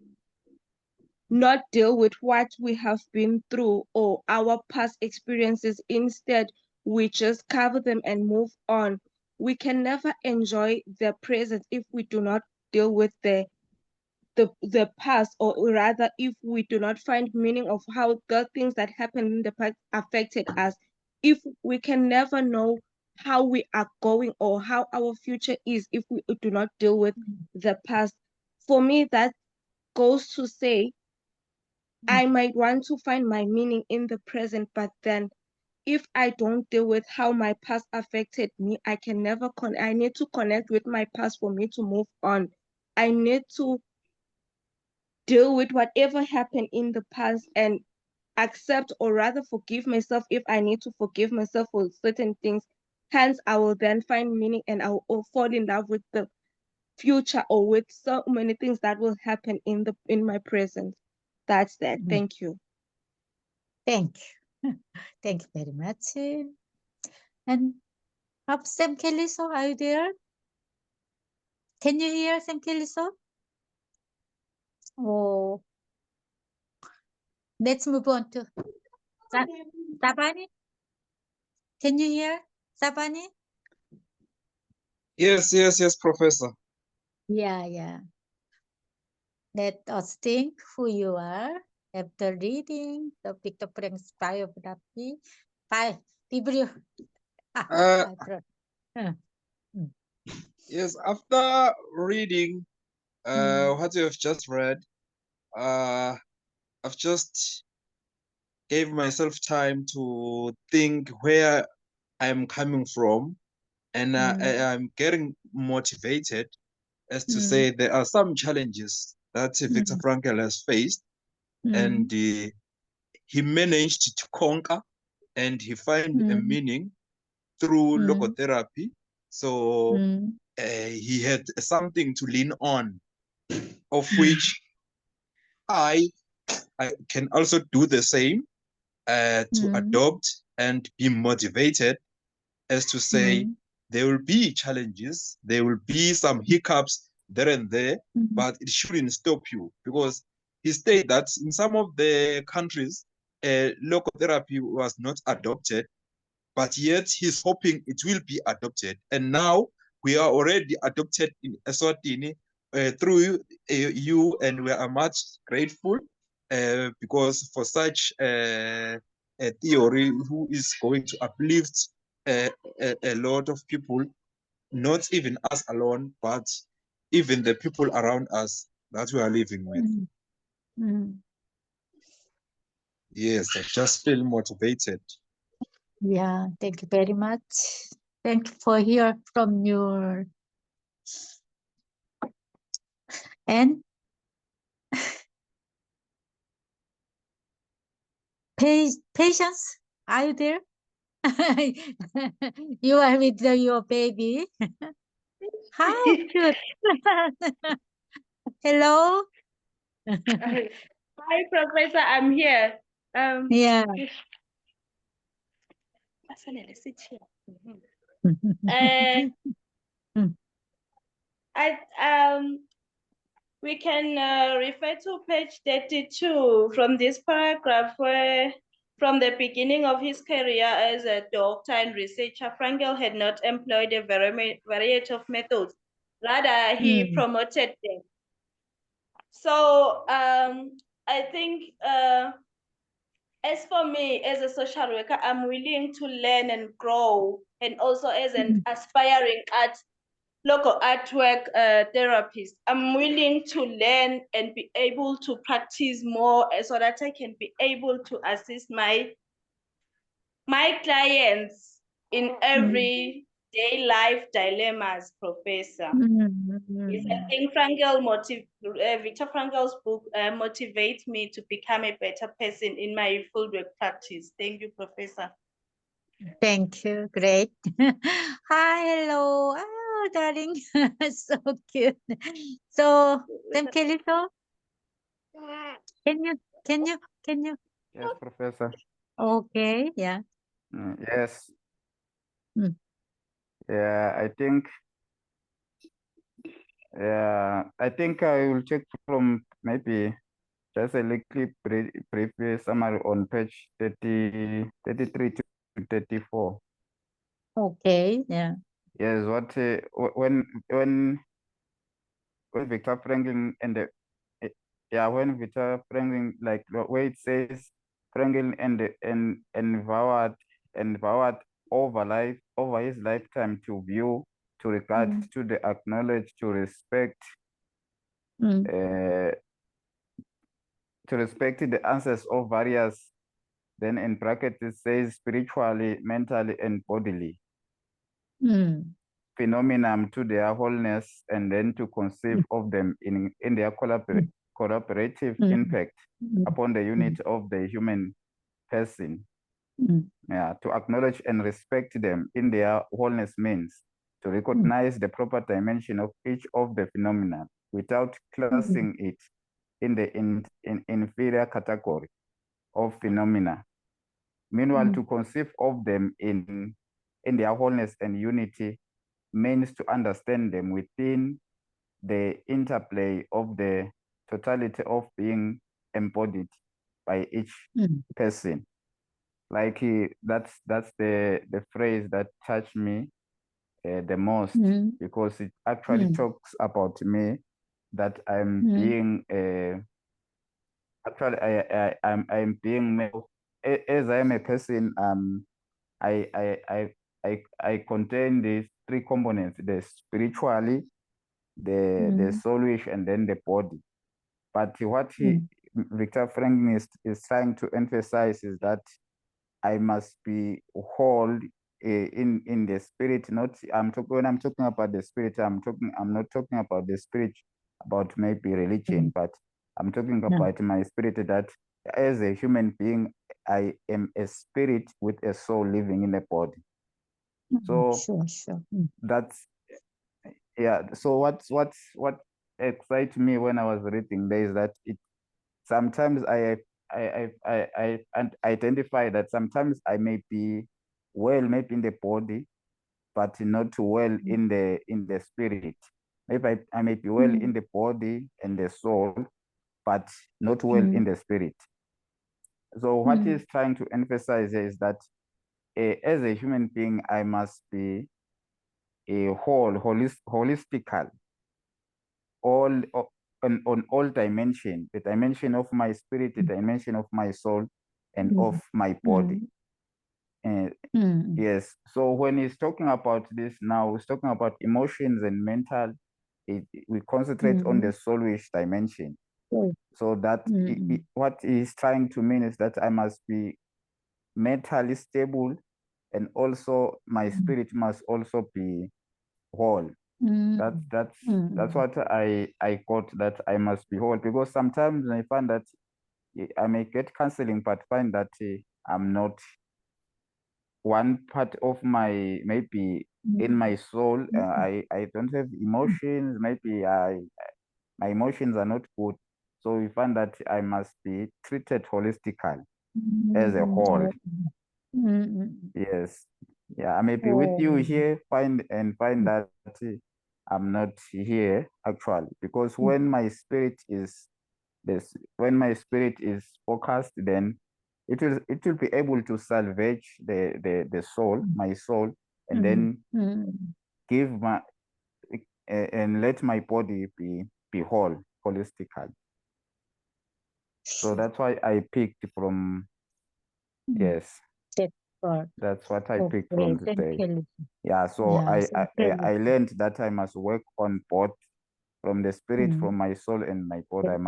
not deal with what we have been through or our past experiences. Instead, we just cover them and move on. We can never enjoy the present if we do not deal with the past, or rather if we do not find meaning of how the things that happened in the past affected us. If we can never know how we are going or how our future is if we do not deal with the past. For me, that goes to say, I might want to find my meaning in the present, but then if I don't deal with how my past affected me, I can never I need to connect with my past for me to move on. I need to deal with whatever happened in the past and accept, or rather forgive myself if I need to forgive myself for certain things. Hence, I will then find meaning and I will fall in love with the future or with so many things that will happen in my present. That's that. Thank you. Thank you. Thank you very much. And Sam Kelly-so, are you there? Can you hear Sam Kelly-so? Oh, let's move on to Sabani. Can you hear Sabani? Yes, Professor. Yeah. Let us think who you are after reading the Victor Frank's biography. Yes, after reading what you have just read, I've just gave myself time to think where I'm coming from, and I'm getting motivated as to say there are some challenges that Viktor Frankl has faced, and he managed to conquer, and he find a meaning through logotherapy. So he had something to lean on, of which I can also do the same, to adopt and be motivated, as to say there will be challenges, there will be some hiccups there and there, but it shouldn't stop you, because he stated that in some of the countries, logotherapy was not adopted, but yet he's hoping it will be adopted. And now we are already adopted in Eswatini through you, and we are much grateful because for such a theory who is going to uplift a lot of people, not even us alone, but even the people around us that we are living with. Yes, I just feel motivated. Yeah, thank you very much. Thank you for hearing from your and patience. Are you there? You are with your baby. How cute. Hello. Hi, Professor. I'm here. Yeah. We can refer to page 32 from this paragraph, where from the beginning of his career as a doctor and researcher, Frankl had not employed a variety of methods. Rather, he promoted them. So I think as for me, as a social worker, I'm willing to learn and grow, and also as an aspiring local artwork therapist, I'm willing to learn and be able to practice more so that I can be able to assist my clients in everyday life dilemmas, Professor. Yes, I think Viktor Frankl's book motivates me to become a better person in my fieldwork practice. Thank you, Professor. Thank you. Great. Hi, hello. Oh, darling. So cute. So, Sam Kelly, so can you? Yes, Professor. Okay, yeah. Yes. Yeah, I think I will take from maybe just a little brief summary on page 33 to 34. Okay, yeah. Yes, when Viktor Franklin and the when Viktor Franklin, like where it says Franklin and vowed over his lifetime to view, to regard, to the acknowledge, to respect, to respect the answers of various, then in brackets it says spiritually, mentally, and bodily phenomenon to their wholeness, and then to conceive of them in their collaborative impact upon the unit of the human person. Yeah, to acknowledge and respect them in their wholeness means to recognize the proper dimension of each of the phenomena without classing it in the inferior category of phenomena. Meanwhile, to conceive of them in their wholeness and unity means to understand them within the interplay of the totality of being embodied by each person. Like that's the phrase that touched me the most, because it actually talks about me, that I'm being actually I'm being as I'm a person. I contain these three components: the spiritually, the soulish, and then the body. But what Viktor Franklin is trying to emphasize is that I must be whole in the spirit. Not when I'm talking about the spirit, I'm not talking about the spirit about maybe religion, but I'm talking about my spirit, that as a human being, I am a spirit with a soul living in a body. So sure. that's so what excites me when I was reading there is that it sometimes I identify that sometimes I may be well maybe in the body, but not well in the spirit. Maybe I may be well in the body and the soul, but not well in the spirit. So what he's trying to emphasize is that as a human being, I must be a holistical, on all dimensions, the dimension of my spirit, the dimension of my soul, and of my body. Yes, so when he's talking about this now, he's talking about emotions and mental. We concentrate on the soulish dimension. So that what he's trying to mean is that I must be mentally stable, and also my spirit must also be whole. That's what I got, that I must be whole, because sometimes I find that I may get counseling, but find that I'm not one part of my, maybe in my soul, I don't have emotions, maybe my emotions are not good. So we find that I must be treated holistically as a whole. Yes. Yeah, I may be with you here, find that I'm not here actually, because when my spirit is focused, then it will be able to salvage the soul, my soul, and then give my and let my body be whole holistically. So that's why I picked from yes. That's what I picked from today. Yeah, so I learned that I must work on both, from the spirit, from my soul and my body. I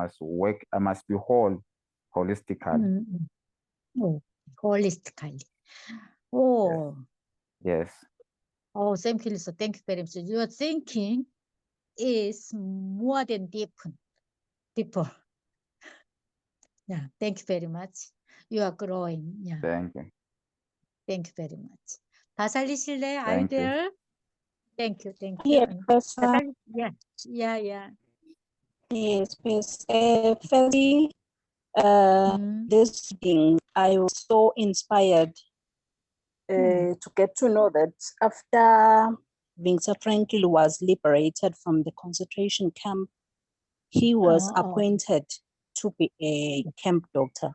must be whole holistically. Oh, holistically. Oh. Yes. Oh, thank you, Lisa. Thank you very much. Your thinking is more than deeper. Yeah, thank you very much. You are growing. Yeah. Thank you. Thank you very much. 다 살리실래, Thank you. 아이들? Thank you. Yeah, Professor. Yeah. Yes, please. Firstly, this thing, I was so inspired to get to know that after Viktor Frankl was liberated from the concentration camp, he was appointed to be a camp doctor.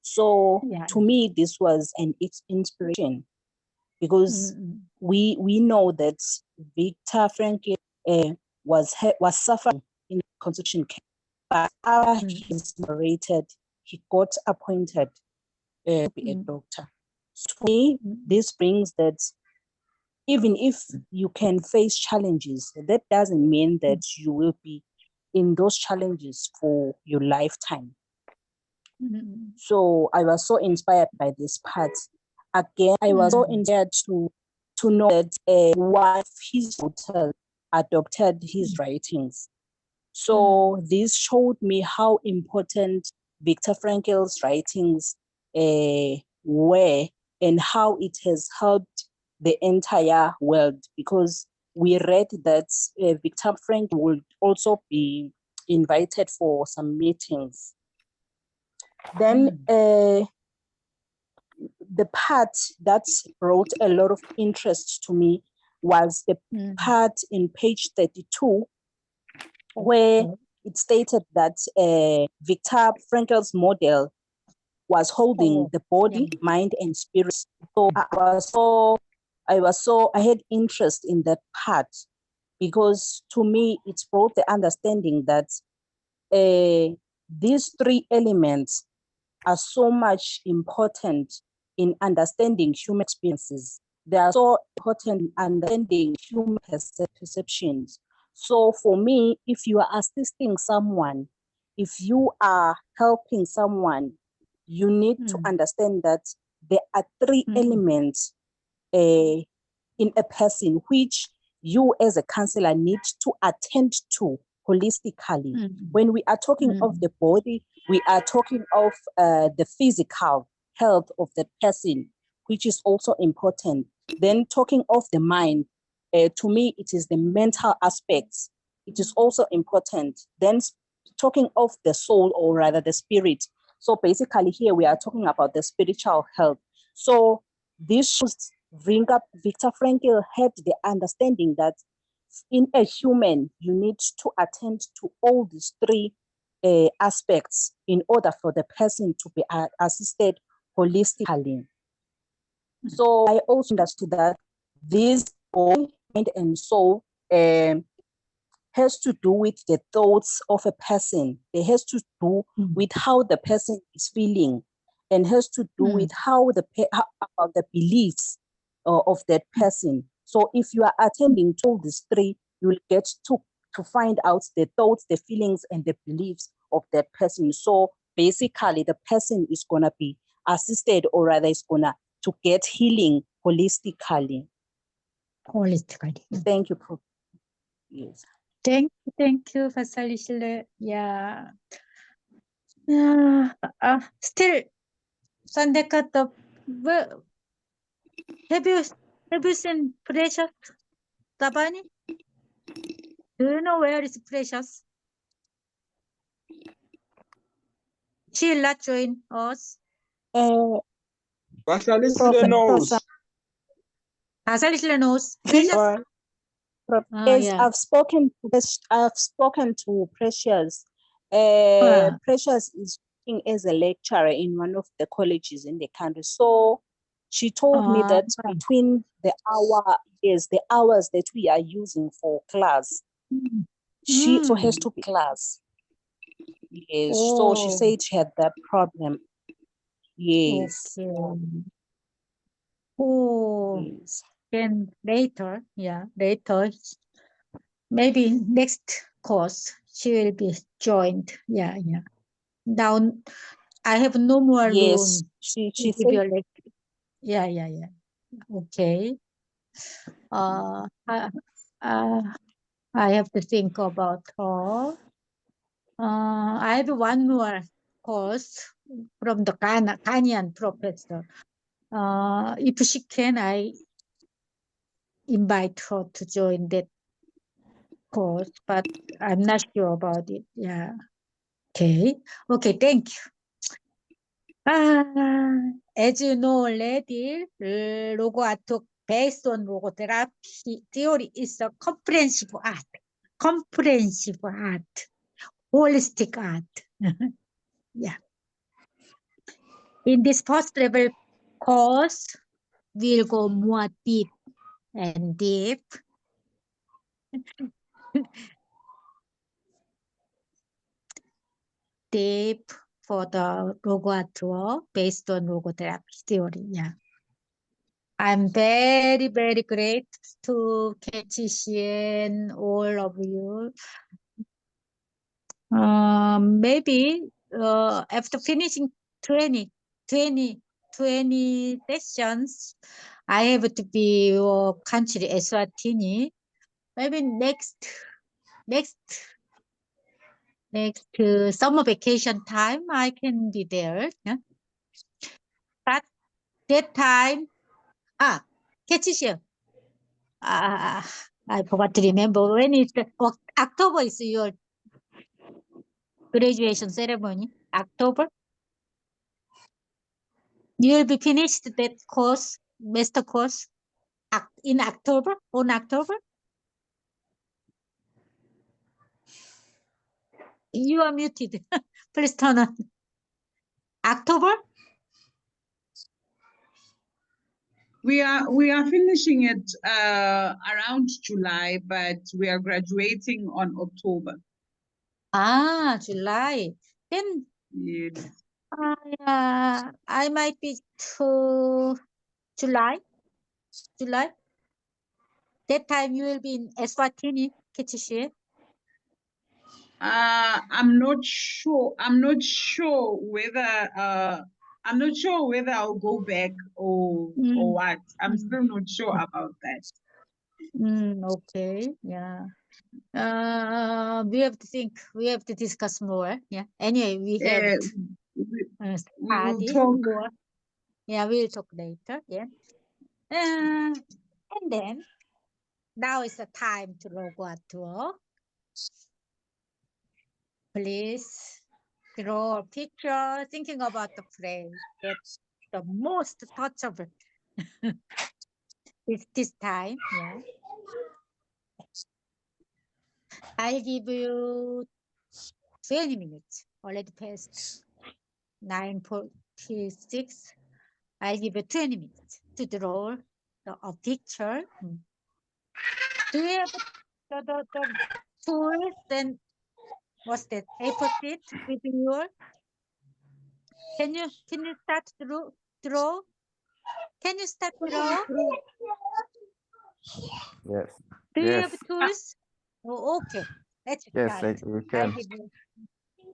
So to me, this was an inspiration, because we know that Viktor Frankl was suffering in concentration camp, but after he's narrated, he got appointed to be a doctor. So to me, this brings that even if you can face challenges, that doesn't mean that you will be in those challenges for your lifetime. So I was so inspired by this part. Again, I was so inspired to know that one of his daughters adopted his writings. So this showed me how important Viktor Frankl's writings were, and how it has helped the entire world, because we read that Viktor Frankl would also be invited for some meetings. Then the part that brought a lot of interest to me was the part in page 32, where it stated that Viktor Frankl's model was holding the body, mind, and spirit. So I had interest in that part, because to me, it brought the understanding that these three elements are so much important in understanding human experiences. They are so important in understanding human perceptions. So for me, if you are assisting someone, if you are helping someone, you need to understand that there are three elements in a person which you as a counselor need to attend to holistically. When we are talking of the body, we are talking of the physical health of the person, which is also important. Then talking of the mind, to me, it is the mental aspects. It is also important. Then talking of the soul, or rather the spirit. So basically here we are talking about the spiritual health. So this should bring up Viktor Frankl had the understanding that in a human, you need to attend to all these three aspects in order for the person to be assisted holistically. So I also understood that this body, mind, and soul has to do with the thoughts of a person. It has to do with how the person is feeling, and has to do with how about the beliefs of that person. So if you are attending to all these three, you will get to find out the thoughts, the feelings, and the beliefs of that person. So basically, the person is gonna be assisted, or rather is gonna to get healing holistically. Thank you, Prof. Yes. Thank you, Pastor. Yeah. Still, Sandeka, have you seen Precious Tabani? Do you know where is Precious? She'll not join us. Pastor knows. Pastor knows. Precious. Yes, Yeah. I've spoken to Precious. Precious is working as a lecturer in one of the colleges in the country. So she told me that between the hours that we are using for class, she also has to be class. Yes. So she said she had that problem. Yes. Okay. Yes. Then later, maybe next course she will be joined. Yeah. Now I have no more Yes. room. She Give said, your lecture. Yeah. Okay. I have to think about her. I have one more course from the Ghanaian professor. If she can, I invite her to join that course, but I'm not sure about it. Yeah. Okay, thank you. As you know already, logo art based on logotherapy theory is a comprehensive art, holistic art. Yeah. In this post-level course, we'll go more deep and deep. Deep for the logo based on logotherapy theory. Yeah. I'm very, very grateful to Kechishi and all of you. Maybe after finishing 20 sessions, I have to be country Eswatini. Maybe next summer vacation time, I can be there. Yeah? But that time, Kechishi, I forgot to remember when is the October is your graduation ceremony. October. You will be finished that course, master course, in October, on October. You are muted. Please turn on. October? We are finishing it around July, but we are graduating on October. July. Then Yes. I might be to July. That time you will be in Eswatini, Kechishi. I'm not sure whether I'll go back or what. I'm still not sure about that. Okay, yeah. We have to think. We have to discuss more. Yeah. Anyway, we have we'll talk. more. Yeah, we'll talk later. Yeah. And then now is the time to logo a tour. Please draw a picture thinking about the phrase that's the most touchable. It's this time, yeah. I'll give you 20 minutes. Already past 9:46. I'll give you 20 minutes to draw a picture. Do you have the tools? Then what's that? A4 sheet with your? Can you start to draw? Can you start draw? Yes. Do you Yes. have tools? Oh, okay. Let's Yes, start. we can.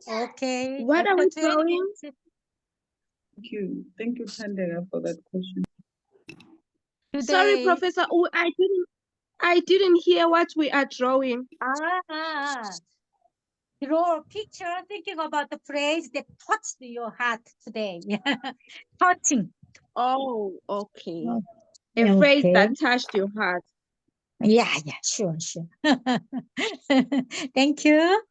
Okay. What are we After 20 drawing? minutes. Thank you, Thandela, for that question. Sorry, Today, Professor. Oh, I didn't hear what we are drawing. draw a picture thinking about the phrase that touched your heart today. Touching. Oh, okay. A phrase that touched your heart. Yeah, sure. Thank you.